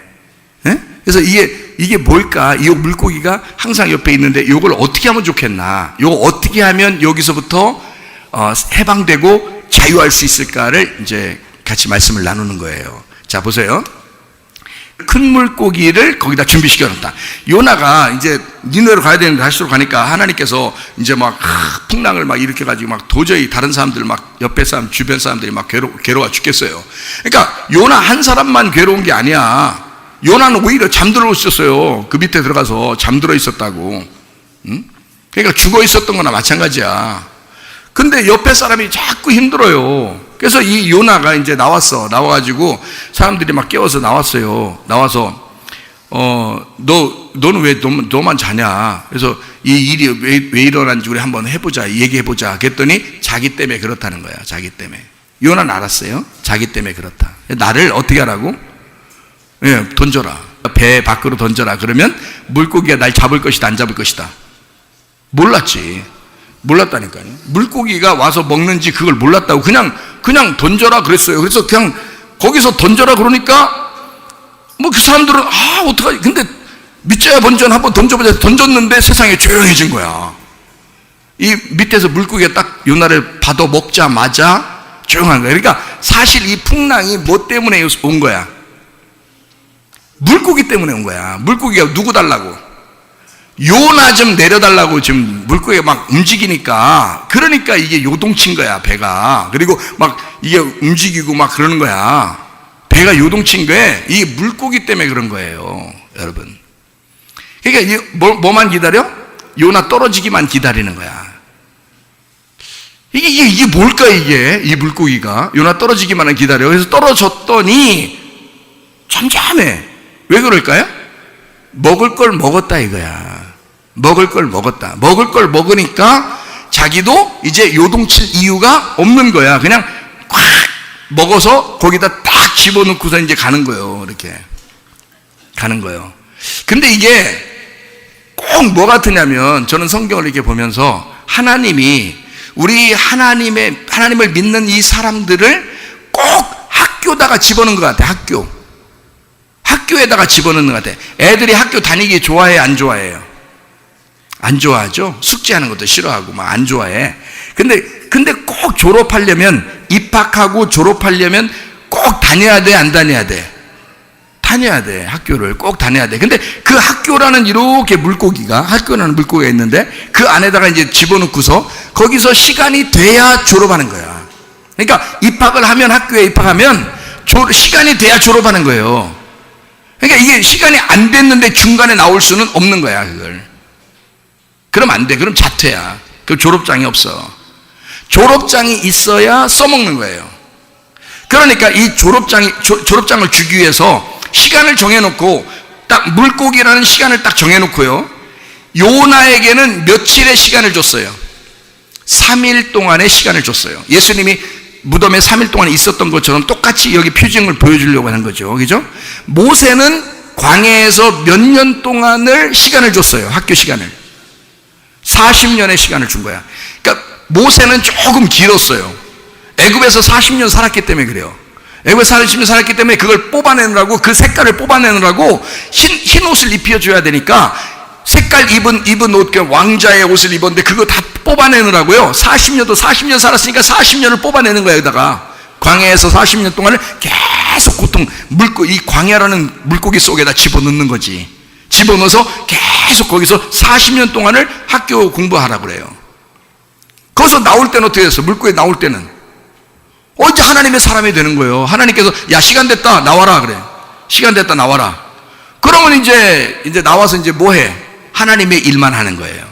그래서 이게 뭘까? 이 물고기가 항상 옆에 있는데 이걸 어떻게 하면 좋겠나? 이거 어떻게 하면 여기서부터 해방되고 자유할 수 있을까를 이제 같이 말씀을 나누는 거예요. 자, 보세요. 큰 물고기를 거기다 준비시켜 놨다. 요나가 이제 니느웨로 가야 되는데 다시로 가니까 하나님께서 이제 막 풍랑을 막 일으켜가지고 막 도저히 다른 사람들 막 옆에 사람, 주변 사람들이 막 괴로워 죽겠어요. 그러니까 요나 한 사람만 괴로운 게 아니야. 요나는 오히려 잠들어 있었어요. 그 밑에 들어가서 잠들어 있었다고. 응? 그러니까 죽어 있었던 거나 마찬가지야. 근데 옆에 사람이 자꾸 힘들어요. 그래서 이 요나가 이제 나와가지고 사람들이 막 깨워서 나왔어요. 나와서 너는 왜 너만 자냐? 그래서 이 일이 왜 일어난지 우리 한번 해보자, 얘기해보자. 그랬더니 자기 때문에 그렇다는 거야. 자기 때문에. 요나는 알았어요. 자기 때문에 그렇다. 나를 어떻게 하라고? 예, 던져라. 배 밖으로 던져라. 그러면 물고기가 날 잡을 것이다, 안 잡을 것이다. 몰랐다니까요. 물고기가 와서 먹는지 그걸 몰랐다고 그냥 던져라 그랬어요. 그래서 그냥 거기서 던져라 그러니까 뭐 그 사람들은 어떡하지? 근데 밑져야 본전 한번 던져보자. 던졌는데 세상에 조용해진 거야. 이 밑에서 물고기가 딱 요나를 받아 먹자마자 조용한 거야. 그러니까 사실 이 풍랑이 뭐 때문에 온 거야? 물고기 때문에 온 거야. 물고기가 누구 달라고? 요나 좀 내려달라고 지금 물고기가 막 움직이니까, 그러니까 이게 요동친 거야, 배가. 그리고 막 이게 움직이고 막 그러는 거야. 배가 요동친 거에 이 물고기 때문에 그런 거예요, 여러분. 그러니까 뭐만 기다려? 요나 떨어지기만 기다리는 거야. 이게 뭘까, 이 물고기가? 요나 떨어지기만 기다려. 그래서 떨어졌더니 잠잠해. 왜 그럴까요? 먹을 걸 먹었다 이거야. 먹을 걸 먹었다. 먹을 걸 먹으니까 자기도 이제 요동칠 이유가 없는 거야. 그냥 꽉 먹어서 거기다 딱 집어넣고서 이제 가는 거예요. 이렇게 가는 거예요. 근데 이게 꼭 뭐 같으냐면, 저는 성경을 이렇게 보면서 하나님이 우리 하나님을 믿는 이 사람들을 꼭 학교다가 집어넣은 것 같아. 학교에다가 집어넣는 것 같아. 애들이 학교 다니기 좋아해, 안 좋아해요? 안 좋아하죠? 숙제하는 것도 싫어하고 막 안 좋아해. 근데 근데 꼭 졸업하려면, 입학하고 졸업하려면 꼭 다녀야 돼, 안 다녀야 돼? 다녀야 돼. 학교를 꼭 다녀야 돼. 근데 그 학교라는 이렇게 학교라는 물고기가 있는데 그 안에다가 이제 집어넣고서 거기서 시간이 돼야 졸업하는 거야. 그러니까 입학을 하면, 학교에 입학하면 시간이 돼야 졸업하는 거예요. 그러니까 이게 시간이 안 됐는데 중간에 나올 수는 없는 거야, 그걸. 그럼 안 돼. 그럼 자퇴야. 그 졸업장이 없어. 졸업장이 있어야 써먹는 거예요. 그러니까 이 졸업장을 주기 위해서 시간을 정해놓고, 딱 물고기라는 시간을 딱 정해놓고요, 요나에게는 며칠의 시간을 줬어요? 3일 동안의 시간을 줬어요. 예수님이 무덤에 3일 동안 있었던 것처럼 똑같이 여기 표징을 보여주려고 하는 거죠. 그죠? 모세는 광야에서 몇 년 동안을 시간을 줬어요. 학교 시간을. 40년의 시간을 준 거야. 그러니까 모세는 조금 길었어요. 애굽에서 40년 살았기 때문에 그래요. 애굽에서 40년 살았기 때문에 그걸 뽑아내느라고, 그 색깔을 뽑아내느라고 흰 옷을 입혀줘야 되니까 색깔 입은 옷, 왕자의 옷을 입었는데 그거 다 뽑아내느라고요. 40년 살았으니까 40년을 뽑아내는 거예요. 여기다가 광야에서 40년 동안을 계속 이 광야라는 물고기 속에다 집어넣는 거지. 집어넣어서 계속 거기서 40년 동안을 학교 공부하라고 그래요. 거기서 나올 때는 어떻게 됐어? 물고기 나올 때는 이제 하나님의 사람이 되는 거예요. 하나님께서 야, 시간 됐다, 나와라 그래. 시간 됐다, 나와라. 그러면 이제 나와서 이제 뭐 해? 하나님의 일만 하는 거예요.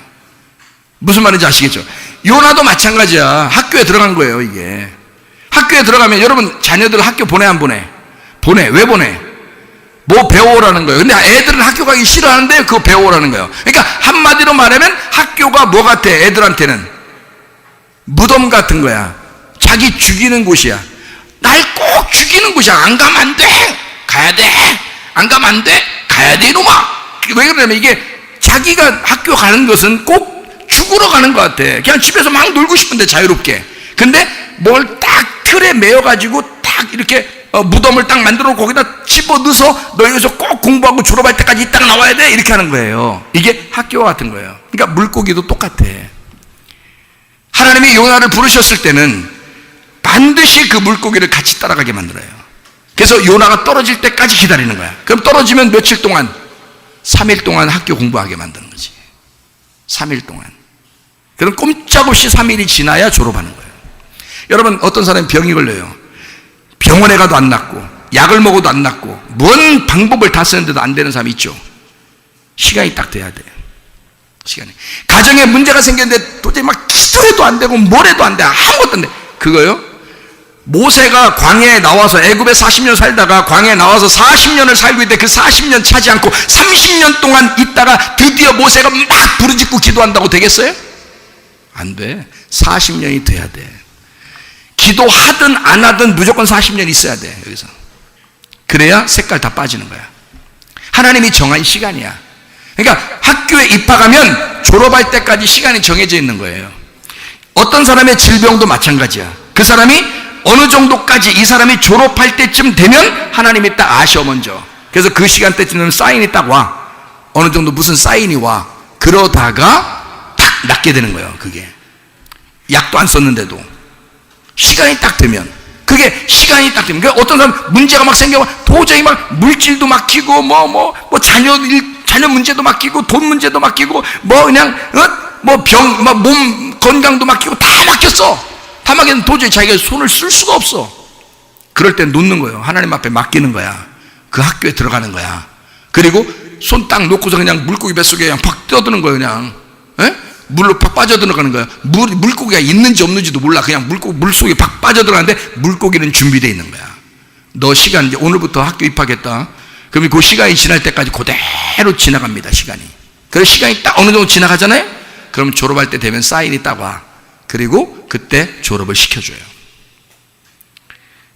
무슨 말인지 아시겠죠? 요나도 마찬가지야. 학교에 들어간 거예요, 이게. 학교에 들어가면 여러분 자녀들 학교 보내, 안 보내? 보내. 왜 보내? 뭐 배워오라는 거예요. 근데 애들은 학교 가기 싫어하는데 그거 배워오라는 거예요. 그러니까 한마디로 말하면 학교가 뭐 같아? 애들한테는 무덤 같은 거야. 자기 죽이는 곳이야. 날 꼭 죽이는 곳이야. 안 가면 안 돼. 가야 돼. 안 가면 안 돼. 가야 돼, 이놈아. 왜 그러냐면 이게 자기가 학교 가는 것은 꼭 죽으러 가는 것 같아. 그냥 집에서 막 놀고 싶은데, 자유롭게. 근데 뭘 딱 틀에 매어가지고 딱 이렇게 무덤을 딱 만들어 놓고 거기다 집어넣어서 너 여기서 꼭 공부하고 졸업할 때까지 이따가 나와야 돼, 이렇게 하는 거예요. 이게 학교와 같은 거예요. 그러니까 물고기도 똑같아. 하나님이 요나를 부르셨을 때는 반드시 그 물고기를 같이 따라가게 만들어요. 그래서 요나가 떨어질 때까지 기다리는 거야. 그럼 떨어지면 며칠 동안? 3일 동안 학교 공부하게 만드는 거지. 3일 동안. 그럼 꼼짝없이 3일이 지나야 졸업하는 거예요. 여러분, 어떤 사람이 병이 걸려요. 병원에 가도 안 낫고, 약을 먹어도 안 낫고, 뭔 방법을 다 쓰는데도 안 되는 사람이 있죠. 시간이 딱 돼야 돼요. 시간이. 가정에 문제가 생겼는데 도저히 막 기도해도 안 되고 뭘 해도 안 돼. 아무것도 안 돼. 그거요? 모세가 광야에 나와서 애굽에 40년 살다가 광야에 나와서 40년을 살고 있는데 그 40년 차지 않고 30년 동안 있다가 드디어 모세가 막 부르짖고 기도한다고 되겠어요? 안 돼. 40년이 돼야 돼. 기도하든 안 하든 무조건 40년 있어야 돼, 여기서. 그래야 색깔 다 빠지는 거야. 하나님이 정한 시간이야. 그러니까 학교에 입학하면 졸업할 때까지 시간이 정해져 있는 거예요. 어떤 사람의 질병도 마찬가지야. 그 사람이 어느 정도까지, 이 사람이 졸업할 때쯤 되면 하나님이 딱 아셔, 먼저. 그래서 그 시간대쯤 되면 사인이 딱 와. 어느 정도 무슨 사인이 와. 그러다가 딱 낫게 되는 거예요, 그게. 약도 안 썼는데도. 시간이 딱 되면. 그게 시간이 딱 되면. 그러니까 어떤 사람 문제가 막 생겨, 도저히 막 물질도 막히고, 자녀 문제도 막히고, 돈 문제도 막히고, 그냥, 몸 건강도 막히고, 다 막혔어. 다 막혔는데 도저히 자기가 손을 쓸 수가 없어. 그럴 땐 놓는 거예요. 하나님 앞에 맡기는 거야. 그 학교에 들어가는 거야. 그리고 손 딱 놓고서 그냥 물고기 뱃속에 그냥 팍 떠드는 거예요, 그냥. 에? 물로 팍 빠져들어가는 거야. 물고기가 있는지 없는지도 몰라. 그냥 물속에 팍 빠져들어가는데 물고기는 준비되어 있는 거야. 너 시간, 이제 오늘부터 학교 입학했다. 그러면 그 시간이 지날 때까지 그대로 지나갑니다, 시간이. 그래서 시간이 딱 어느 정도 지나가잖아요? 그럼 졸업할 때 되면 사인이 딱 와. 그리고 그때 졸업을 시켜줘요.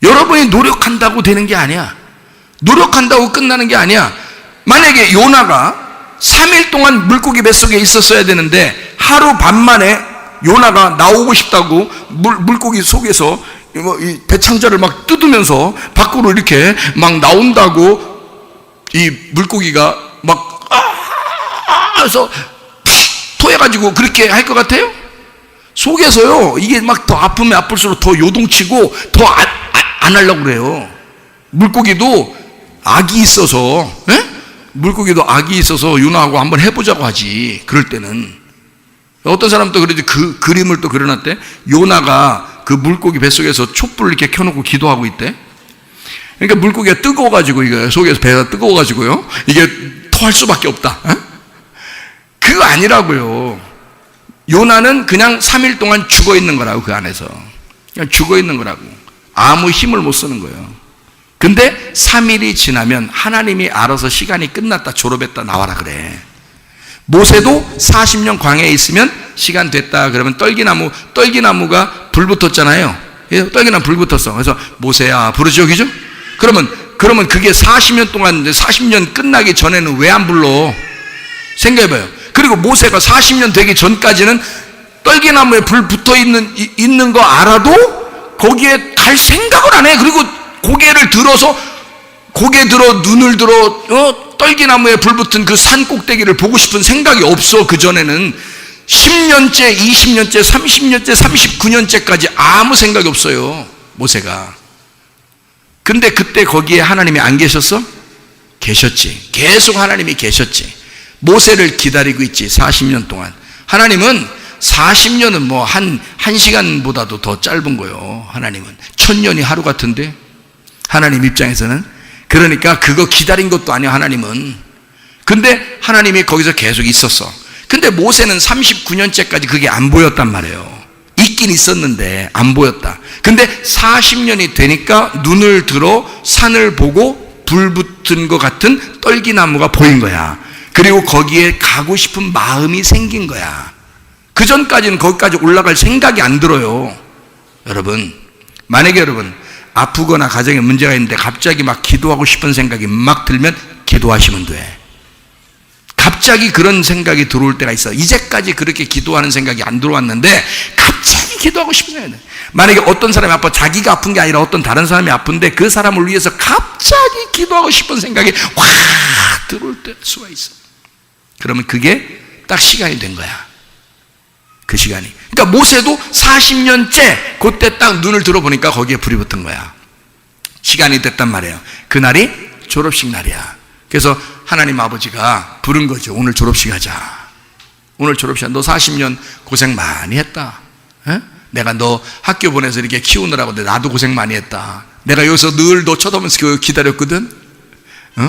여러분이 노력한다고 되는 게 아니야. 노력한다고 끝나는 게 아니야. 만약에 요나가 3일 동안 물고기 뱃속에 있었어야 되는데 하루 반 만에 요나가 나오고 싶다고 물고기 속에서 이 대창자를 막 뜯으면서 밖으로 이렇게 막 나온다고 이 물고기가 막 해서 토해가지고 그렇게 할 것 같아요? 속에서요, 이게 막 더 아프면 아플수록 더 요동치고 더 안 하려고 그래요. 물고기도 악이 있어서, 물고기도 악이 있어서 요나하고 한번 해보자고 하지. 그럴 때는. 어떤 사람도 그래도 그 그림을 또 그려놨대. 요나가 그 물고기 뱃속에서 촛불을 이렇게 켜놓고 기도하고 있대. 그러니까 물고기가 뜨거워가지고, 이거 속에서 배가 뜨거워가지고요, 이게 토할 수밖에 없다. 그거 아니라고요. 요나는 그냥 3일 동안 죽어 있는 거라고, 그 안에서. 그냥 죽어 있는 거라고. 아무 힘을 못 쓰는 거예요. 근데 3일이 지나면 하나님이 알아서 시간이 끝났다, 졸업했다, 나와라 그래. 모세도 40년 광야에 있으면 시간 됐다 그러면 떨기나무가 불 붙었잖아요. 떨기나무 불 붙었어. 그래서 모세야 부르죠, 그죠? 그러면 그게 40년 동안, 40년 끝나기 전에는 왜 안 불러? 생각해봐요. 그리고 모세가 40년 되기 전까지는 떨기나무에 불 붙어 있는 거 알아도 거기에 갈 생각을 안 해. 그리고 고개 들어 눈을 들어 떨기나무에 불 붙은 그 산 꼭대기를 보고 싶은 생각이 없어. 그 전에는 10년째, 20년째, 30년째, 39년째까지 아무 생각이 없어요, 모세가. 근데 그때 거기에 하나님이 안 계셨어? 계셨지. 계속 하나님이 계셨지. 모세를 기다리고 있지, 40년 동안. 하나님은 40년은 뭐 한 시간보다도 더 짧은 거예요. 하나님은 1000년이 하루 같은데, 하나님 입장에서는. 그러니까 그거 기다린 것도 아니야, 하나님은. 근데 하나님이 거기서 계속 있었어. 근데 모세는 39년째까지 그게 안 보였단 말이에요. 있긴 있었는데 안 보였다. 근데 40년이 되니까 눈을 들어 산을 보고 불 붙은 것 같은 떨기나무가 보인 거야. 그리고 거기에 가고 싶은 마음이 생긴 거야. 그 전까지는 거기까지 올라갈 생각이 안 들어요. 여러분, 만약에 여러분 아프거나 가정에 문제가 있는데 갑자기 막 기도하고 싶은 생각이 막 들면 기도하시면 돼. 갑자기 그런 생각이 들어올 때가 있어. 이제까지 그렇게 기도하는 생각이 안 들어왔는데 갑자기 기도하고 싶은 생각이 돼. 만약에 어떤 사람이 아파, 자기가 아픈 게 아니라 어떤 다른 사람이 아픈데 그 사람을 위해서 갑자기 기도하고 싶은 생각이 확 들어올 때 수가 있어. 그러면 그게 딱 시간이 된 거야. 그 시간이. 그러니까 모세도 40년째 그때 딱 눈을 들어보니까 거기에 불이 붙은 거야. 시간이 됐단 말이에요. 그날이 졸업식 날이야. 그래서 하나님 아버지가 부른 거죠. 오늘 졸업식 하자. 오늘 졸업식. 너 40년 고생 많이 했다. 에? 내가 너 학교 보내서 이렇게 키우느라고 나도 고생 많이 했다. 내가 여기서 늘 너 쳐다보면서 기다렸거든.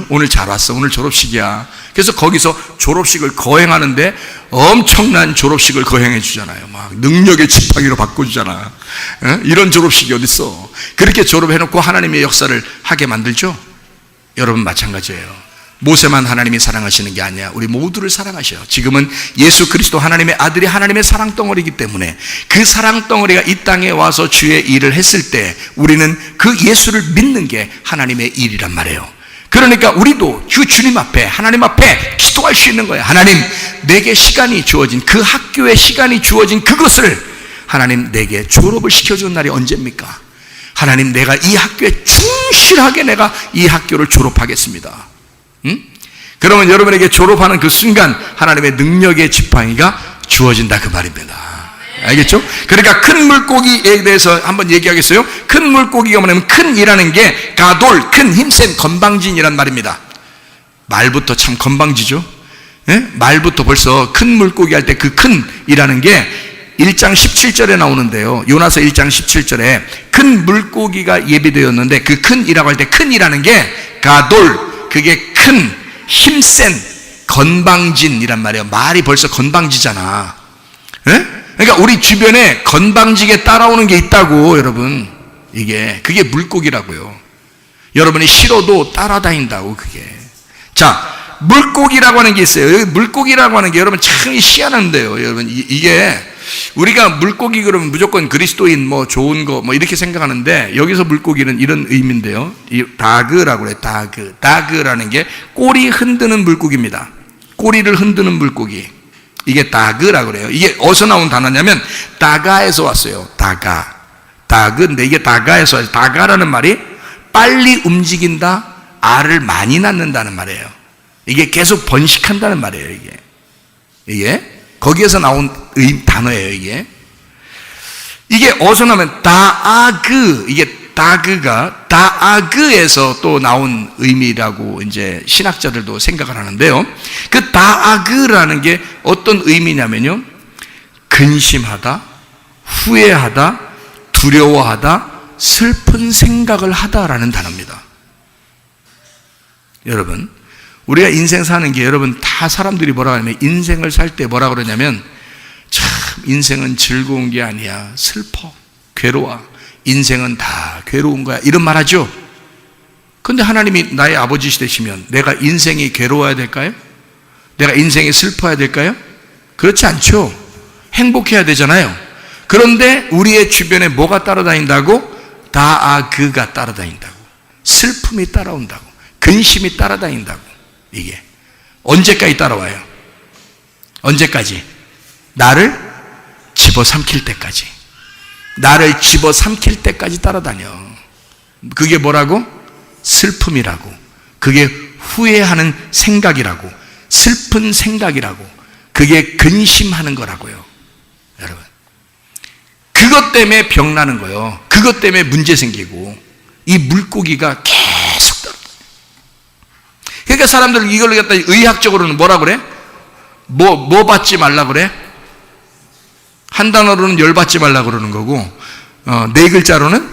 오늘 잘 왔어. 오늘 졸업식이야. 그래서 거기서 졸업식을 거행하는데 엄청난 졸업식을 거행해 주잖아요. 막 능력의 지팡이로 바꿔주잖아. 이런 졸업식이 어딨어. 그렇게 졸업해놓고 하나님의 역사를 하게 만들죠. 여러분 마찬가지예요. 모세만 하나님이 사랑하시는 게 아니야. 우리 모두를 사랑하셔요. 지금은 예수 그리스도 하나님의 아들이 하나님의 사랑 덩어리이기 때문에 그 사랑 덩어리가 이 땅에 와서 주의 일을 했을 때 우리는 그 예수를 믿는 게 하나님의 일이란 말이에요. 그러니까 우리도 주님 앞에, 하나님 앞에 기도할 수 있는 거예요. 하나님, 내게 시간이 주어진, 그 학교에 시간이 주어진 그것을 하나님 내게 졸업을 시켜주는 날이 언제입니까? 하나님, 내가 이 학교에 충실하게 내가 이 학교를 졸업하겠습니다. 그러면 여러분에게 졸업하는 그 순간 하나님의 능력의 지팡이가 주어진다, 그 말입니다. 알겠죠? 그러니까 큰 물고기에 대해서 한번 얘기하겠어요? 큰 물고기가 뭐냐면, 큰이라는 게 가돌, 큰 힘센 건방진이란 말입니다. 말부터 참 건방지죠? 예? 말부터 벌써 큰 물고기 할 때 그 큰이라는 게 1장 17절에 나오는데요. 요나서 1장 17절에 큰 물고기가 예비되었는데 그 큰이라고 할 때 큰이라는 게 가돌, 그게 큰, 힘센, 건방진이란 말이에요. 말이 벌써 건방지잖아. 예? 그러니까 우리 주변에 건방지게 따라오는 게 있다고, 여러분. 그게 물고기라고요. 여러분이 싫어도 따라다닌다고, 그게. 자, 물고기라고 하는 게 있어요. 여기 물고기라고 하는 게 여러분 참 희한한데요. 여러분, 이게 우리가 물고기 그러면 무조건 그리스도인, 뭐 좋은 거, 뭐 이렇게 생각하는데, 여기서 물고기는 이런 의미인데요. 이 다그라고 그래요. 다그라는 게 꼬리 흔드는 물고기입니다. 꼬리를 흔드는 물고기. 이게 다그라고 그래요. 이게 어디서 나온 단어냐면 다가에서 왔어요. 다그인데 이게 다가에서 왔어요. 다가라는 말이 빨리 움직인다, 알을 많이 낳는다는 말이에요. 이게 계속 번식한다는 말이에요. 이게 거기에서 나온 단어예요. 이게. 이게 어디서 나면 다아그, 이게 다그가 다아그에서 또 나온 의미라고 이제 신학자들도 생각을 하는데요. 그 다아그라는 게 어떤 의미냐면요, 근심하다, 후회하다, 두려워하다, 슬픈 생각을 하다라는 단어입니다. 여러분, 우리가 인생 사는 게, 여러분 다 사람들이 뭐라 하냐면 인생을 살 때 뭐라 그러냐면, 참 인생은 즐거운 게 아니야, 슬퍼, 괴로워, 인생은 다 괴로운 거야, 이런 말 하죠. 근데 하나님이 나의 아버지 되시면 내가 인생이 괴로워야 될까요? 내가 인생이 슬퍼야 될까요? 그렇지 않죠. 행복해야 되잖아요. 그런데 우리의 주변에 뭐가 따라다닌다고? 다아그가 따라다닌다고, 슬픔이 따라온다고, 근심이 따라다닌다고. 이게 언제까지 따라와요? 언제까지? 나를 집어삼킬 때까지. 나를 집어삼킬 때까지 따라다녀. 그게 뭐라고? 슬픔이라고. 그게 후회하는 생각이라고, 슬픈 생각이라고, 그게 근심하는 거라고요. 여러분, 그것 때문에 병나는 거예요. 그것 때문에 문제 생기고, 이 물고기가 계속 따라다녀. 그러니까 사람들 이걸 갖다 의학적으로는 뭐라 그래? 뭐 받지 말라 그래? 한 단어로는 열 받지 말라 그러는 거고, 네 글자로는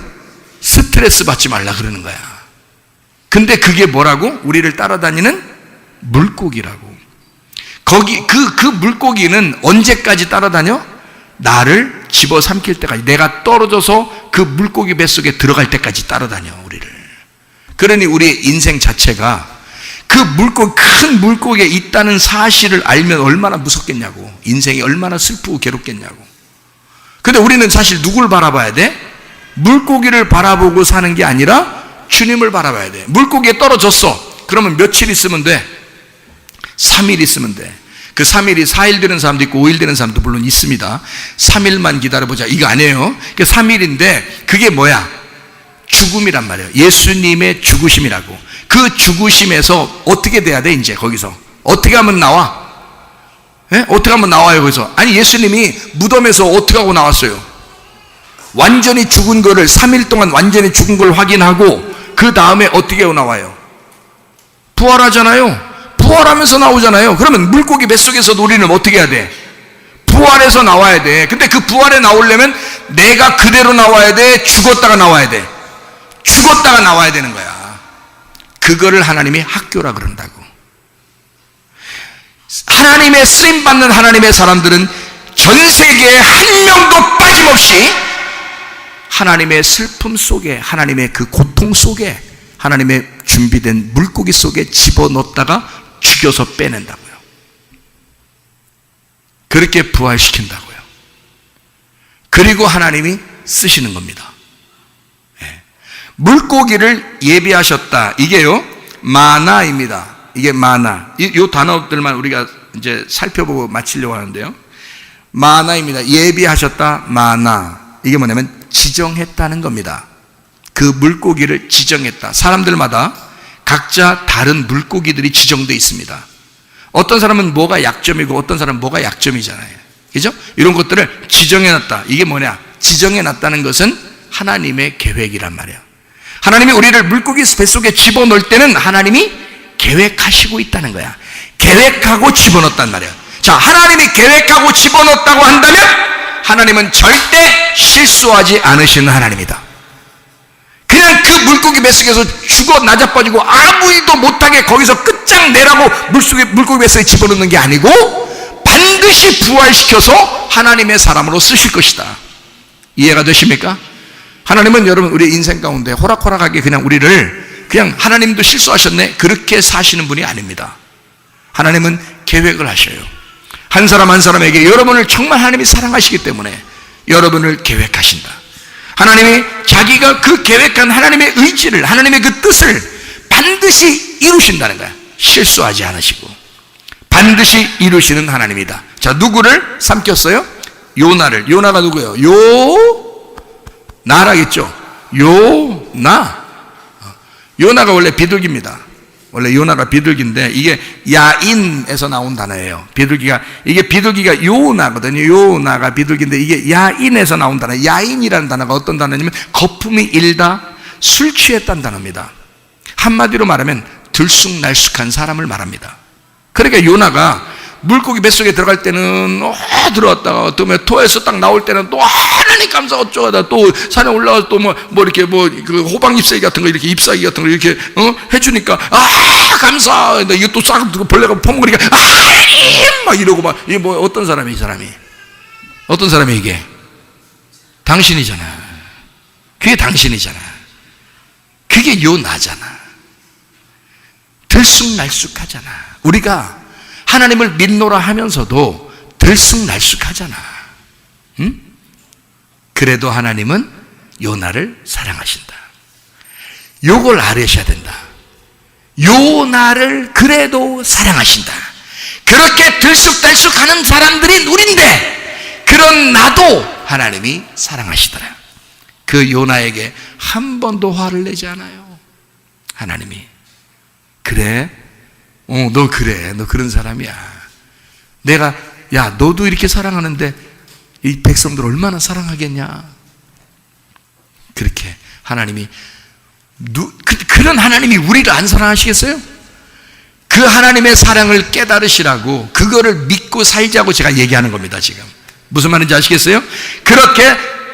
스트레스 받지 말라 그러는 거야. 근데 그게 뭐라고? 우리를 따라다니는 물고기라고. 그 물고기는 언제까지 따라다녀? 나를 집어삼킬 때까지, 내가 떨어져서 그 물고기 뱃속에 들어갈 때까지 따라다녀, 우리를. 그러니 우리의 인생 자체가 그 큰 물고기에 있다는 사실을 알면 얼마나 무섭겠냐고, 인생이 얼마나 슬프고 괴롭겠냐고. 근데 우리는 사실 누굴 바라봐야 돼? 물고기를 바라보고 사는 게 아니라 주님을 바라봐야 돼. 물고기에 떨어졌어. 그러면 며칠 있으면 돼? 3일 있으면 돼. 그 3일이 4일 되는 사람도 있고 5일 되는 사람도 물론 있습니다. 3일만 기다려보자, 이거 아니에요. 3일인데 그게 뭐야? 죽음이란 말이에요. 예수님의 죽으심이라고. 그 죽으심에서 어떻게 돼야 돼? 이제 거기서 어떻게 하면 나와? 예? 어떻게 하면 나와요 거기서? 아니, 예수님이 무덤에서 어떻게 하고 나왔어요? 완전히 죽은 거를, 3일 동안 완전히 죽은 걸 확인하고 그 다음에 어떻게 하고 나와요? 부활하잖아요. 부활하면서 나오잖아요. 그러면 물고기 뱃속에서 우리는 어떻게 해야 돼? 부활해서 나와야 돼. 근데 그 부활에 나오려면 내가 그대로 나와야 돼? 죽었다가 나와야 돼? 죽었다가 나와야 되는 거야. 그거를 하나님이 학교라 그런다고. 하나님의 쓰임받는 하나님의 사람들은 전 세계에 한 명도 빠짐없이 하나님의 슬픔 속에, 하나님의 그 고통 속에, 하나님의 준비된 물고기 속에 집어넣었다가 죽여서 빼낸다고요. 그렇게 부활시킨다고요. 그리고 하나님이 쓰시는 겁니다. 물고기를 예비하셨다. 이게요, 마나입니다. 이게 마나. 이 단어들만 우리가 이제 살펴보고 마치려고 하는데요. 마나입니다. 예비하셨다, 마나. 이게 뭐냐면 지정했다는 겁니다. 그 물고기를 지정했다. 사람들마다 각자 다른 물고기들이 지정되어 있습니다. 어떤 사람은 뭐가 약점이고 어떤 사람은 뭐가 약점이잖아요. 그죠? 이런 것들을 지정해놨다. 이게 뭐냐? 지정해놨다는 것은 하나님의 계획이란 말이에요. 하나님이 우리를 물고기 뱃속에 집어넣을 때는 하나님이 계획하시고 있다는 거야. 계획하고 집어넣었단 말이야. 자, 하나님이 계획하고 집어넣었다고 한다면 하나님은 절대 실수하지 않으시는 하나님이다. 그냥 그 물고기 뱃속에서 죽어 나자빠지고 아무 일도 못하게 거기서 끝장내라고 물고기 뱃속에 집어넣는 게 아니고 반드시 부활시켜서 하나님의 사람으로 쓰실 것이다. 이해가 되십니까? 하나님은 여러분 우리 인생 가운데 호락호락하게 그냥 우리를 그냥 하나님도 실수하셨네 그렇게 사시는 분이 아닙니다. 하나님은 계획을 하셔요. 한 사람 한 사람에게 여러분을 정말 하나님이 사랑하시기 때문에 여러분을 계획하신다. 하나님이 자기가 그 계획한 하나님의 의지를, 하나님의 그 뜻을 반드시 이루신다는 거야. 실수하지 않으시고 반드시 이루시는 하나님이다. 자, 누구를 삼켰어요? 요나를. 요나가 누구예요? 나라겠죠. 요나가 원래 비둘기입니다. 원래 요나가 비둘기인데 이게 야인에서 나온 단어예요. 비둘기가 요나거든요. 요나가 비둘기인데 이게 야인에서 나온 단어. 야인이라는 단어가 어떤 단어냐면 거품이 일다 술 취했다는 단어입니다. 한마디로 말하면 들쑥날쑥한 사람을 말합니다. 그러니까 요나가 물고기 뱃속에 들어갈 때는 들어왔다가 또 토해서 딱 나올 때는 또 하나님 감사 어쩌다 또 산에 올라가서 또 그 호박 잎사귀 같은 거 이렇게 잎사귀 같은 거 이렇게 해주니까 감사. 이거 또 싹 벌레가 퍼먹으니까 막 이러고 막 이게 어떤 사람이 이 사람이 어떤 사람이 이게 당신이잖아. 그게 당신이잖아. 그게 요나잖아. 들쑥날쑥하잖아. 우리가 하나님을 믿노라 하면서도 들쑥날쑥하잖아. 응? 그래도 하나님은 요나를 사랑하신다. 요걸 알으셔야 된다. 요나를 그래도 사랑하신다. 그렇게 들쑥날쑥하는 사람들이 우린데 그런 나도 하나님이 사랑하시더라. 그 요나에게 한 번도 화를 내지 않아요. 하나님이 그래? 너 그래. 너 그런 사람이야. 내가 너도 이렇게 사랑하는데 이 백성들 얼마나 사랑하겠냐. 그렇게 하나님이 그런 하나님이 우리를 안 사랑하시겠어요? 그 하나님의 사랑을 깨달으시라고 그거를 믿고 살자고 제가 얘기하는 겁니다. 지금 무슨 말인지 아시겠어요? 그렇게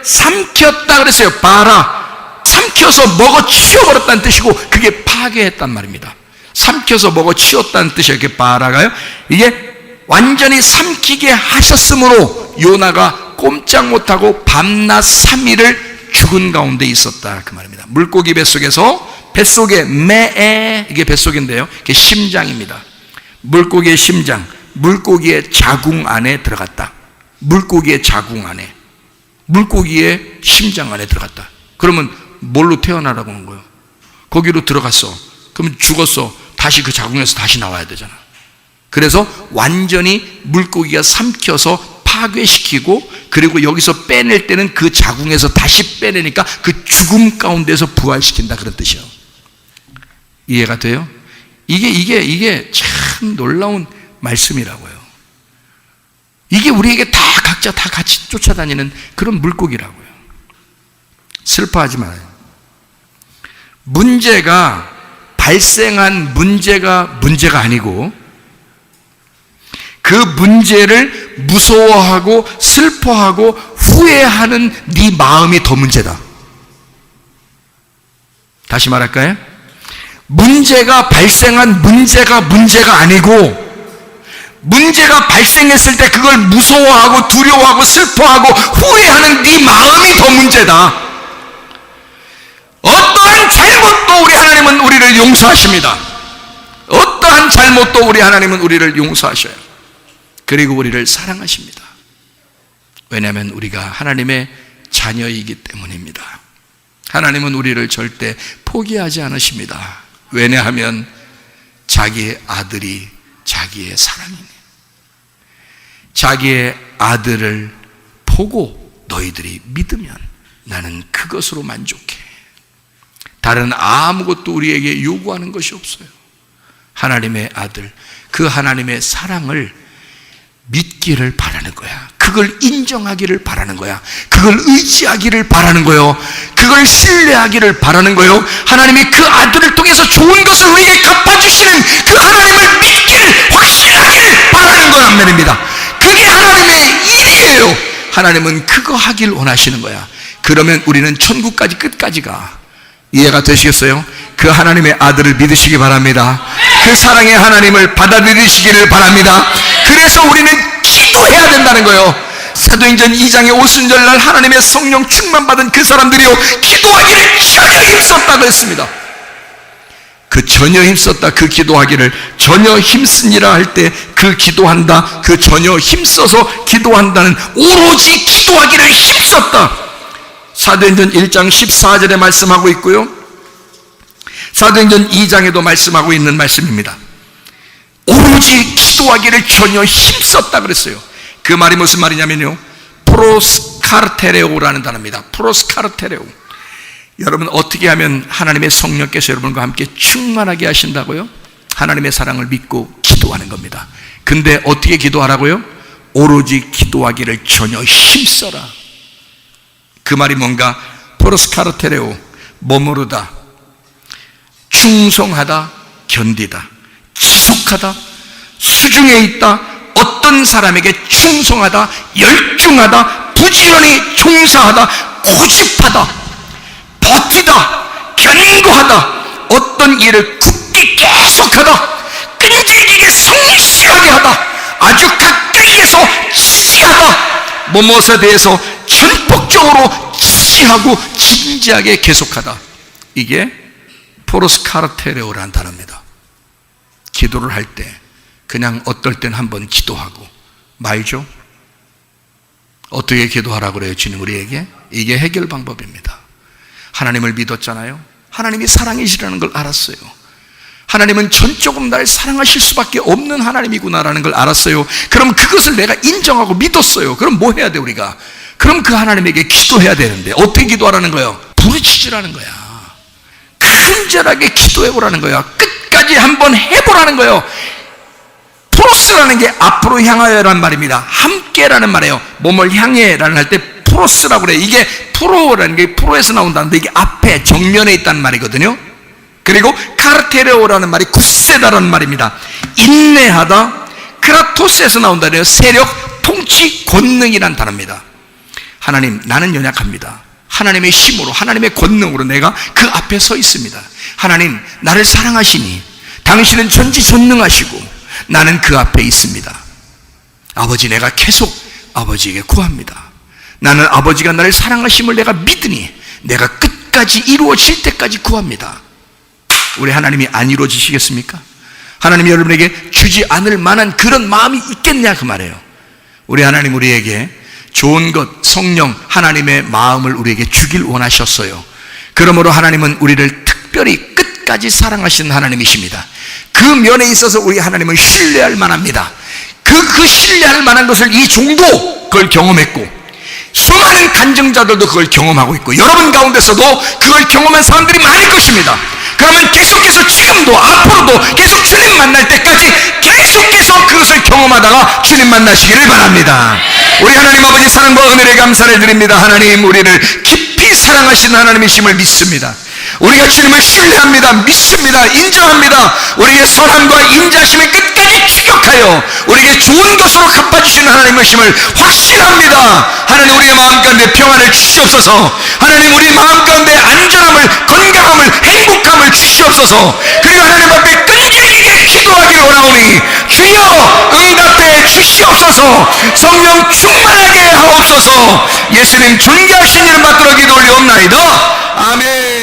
삼켰다 그랬어요. 봐라. 삼켜서 먹어 치워버렸다는 뜻이고 그게 파괴했단 말입니다. 삼켜서 먹어 치웠다는 뜻이에요. 이렇게 바라가요. 이게 완전히 삼키게 하셨으므로 요나가 꼼짝 못하고 밤낮 3일을 죽은 가운데 있었다 그 말입니다. 물고기 뱃속에 매에 이게 뱃속인데요. 이게 심장입니다. 물고기의 심장, 물고기의 자궁 안에 들어갔다. 물고기의 자궁 안에, 물고기의 심장 안에 들어갔다. 그러면 뭘로 태어나라고 하는 거예요? 거기로 들어갔어. 그러면 죽었어. 다시 그 자궁에서 다시 나와야 되잖아. 그래서 완전히 물고기가 삼켜서 파괴시키고 그리고 여기서 빼낼 때는 그 자궁에서 다시 빼내니까 그 죽음 가운데서 부활시킨다 그런 뜻이에요. 이해가 돼요? 이게 참 놀라운 말씀이라고요. 이게 우리에게 각자 다 같이 쫓아다니는 그런 물고기라고요. 슬퍼하지 말아요. 발생한 문제가 아니고 그 문제를 무서워하고 슬퍼하고 후회하는 네 마음이 더 문제다. 다시 말할까요? 문제가 발생한 문제가 아니고 문제가 발생했을 때 그걸 무서워하고 두려워하고 슬퍼하고 후회하는 네 마음이 더 문제다. 어떠한 잘못도 우리 하나님은 우리를 용서하십니다. 어떠한 잘못도 우리 하나님은 우리를 용서하셔요. 그리고 우리를 사랑하십니다. 왜냐하면 우리가 하나님의 자녀이기 때문입니다. 하나님은 우리를 절대 포기하지 않으십니다. 왜냐하면 자기의 아들이 자기의 사랑이니 자기의 아들을 보고 너희들이 믿으면 나는 그것으로 만족해. 다른 아무것도 우리에게 요구하는 것이 없어요. 하나님의 아들, 그 하나님의 사랑을 믿기를 바라는 거야. 그걸 인정하기를 바라는 거야. 그걸 의지하기를 바라는 거요. 그걸 신뢰하기를 바라는 거요. 하나님이 그 아들을 통해서 좋은 것을 우리에게 갚아주시는 그 하나님을 믿기를 확신하기를 바라는 거란 말입니다. 그게 하나님의 일이에요. 하나님은 그거 하길 원하시는 거야. 그러면 우리는 천국까지 끝까지 가. 이해가 되시겠어요? 그 하나님의 아들을 믿으시기 바랍니다. 그 사랑의 하나님을 받아들이시기를 바랍니다. 그래서 우리는 기도해야 된다는 거예요. 사도행전 2장의 오순절날 하나님의 성령 충만받은 그 사람들이요 기도하기를 전혀 힘썼다 그랬습니다. 그 전혀 힘썼다, 그 기도하기를 전혀 힘쓰니라 할 때 그 기도한다, 그 전혀 힘써서 기도한다는 오로지 기도하기를 힘썼다. 사도행전 1장 14절에 말씀하고 있고요, 사도행전 2장에도 말씀하고 있는 말씀입니다. 오로지 기도하기를 전혀 힘썼다 그랬어요. 그 말이 무슨 말이냐면요, 프로스카르테레오라는 단어입니다. 프로스카르테레오. 여러분 어떻게 하면 하나님의 성령께서 여러분과 함께 충만하게 하신다고요? 하나님의 사랑을 믿고 기도하는 겁니다. 근데 어떻게 기도하라고요? 오로지 기도하기를 전혀 힘써라. 그 말이 뭔가? 포로스카르테레오, 머무르다, 충성하다, 견디다, 지속하다, 수중에 있다, 어떤 사람에게 충성하다, 열중하다, 부지런히 종사하다, 고집하다, 버티다, 견고하다, 어떤 일을 굳게 계속하다, 끈질기게 성실하게 하다, 아주 가까이에서 지지하다, 무엇에 대해서 전폭적으로 지지하고 진지하게 계속하다. 이게 포로스카르테레오라는 단어입니다. 기도를 할 때 그냥 어떨 땐 한번 기도하고 말죠. 어떻게 기도하라고 그래요? 주님 우리에게? 이게 해결 방법입니다. 하나님을 믿었잖아요. 하나님이 사랑이시라는 걸 알았어요. 하나님은 전적으로 날 사랑하실 수밖에 없는 하나님이구나라는 걸 알았어요. 그럼 그것을 내가 인정하고 믿었어요. 그럼 뭐 해야 돼 우리가? 그럼 그 하나님에게 기도해야 되는데 어떻게 기도하라는 거예요? 부르짖으라는 거야. 간절하게 기도해보라는 거야. 끝까지 한번 해보라는 거예요. 프로스라는 게 앞으로 향하여란 말입니다. 함께라는 말이에요. 몸을 향해라는 할 때 프로스라고 그래요. 이게 프로라는 게 프로에서 나온다는데 이게 앞에 정면에 있다는 말이거든요. 그리고 카르테레오라는 말이 굳세다라는 말입니다. 인내하다, 크라토스에서 나온다네요. 세력, 통치, 권능이라는 단어입니다. 하나님, 나는 연약합니다. 하나님의 힘으로, 하나님의 권능으로 내가 그 앞에 서 있습니다. 하나님, 나를 사랑하시니 당신은 전지전능하시고 나는 그 앞에 있습니다. 아버지, 내가 계속 아버지에게 구합니다. 나는 아버지가 나를 사랑하심을 내가 믿으니 내가 끝까지 이루어질 때까지 구합니다. 우리 하나님이 안 이루어지시겠습니까? 하나님이 여러분에게 주지 않을 만한 그런 마음이 있겠냐 그 말이에요. 우리 하나님 우리에게 좋은 것, 성령, 하나님의 마음을 우리에게 주길 원하셨어요. 그러므로 하나님은 우리를 특별히 끝까지 사랑하시는 하나님이십니다. 그 면에 있어서 우리 하나님은 신뢰할 만합니다. 그 신뢰할 만한 것을 이 종도 그걸 경험했고 수많은 간증자들도 그걸 경험하고 있고 여러분 가운데서도 그걸 경험한 사람들이 많을 것입니다. 그러면 계속해서 지금도 앞으로도 계속 주님 만날 때까지 계속해서 그것을 경험하다가 주님 만나시기를 바랍니다. 우리 하나님 아버지 사랑과 은혜를 감사를 드립니다. 하나님 우리를 깊이 사랑하시는 하나님이심을 믿습니다. 우리가 주님을 신뢰합니다. 믿습니다. 인정합니다. 우리의 선함과 인자심을 끝까지 추격하여 우리에게 좋은 것으로 갚아주시는 하나님이심을 확신합니다. 하나님 우리의 마음 가운데 평안을 주시옵소서. 하나님 우리 마음 가운데 안전함을, 건강함을, 행복함을 주시옵소서. 그리고 하나님 앞에 끈질기게 기도하기를 원하오니 주여 응답해 주시옵소서. 성령 충만하게 하옵소서. 예수님 존귀하신 이름 받들어 기도 올리옵나이다. 아멘.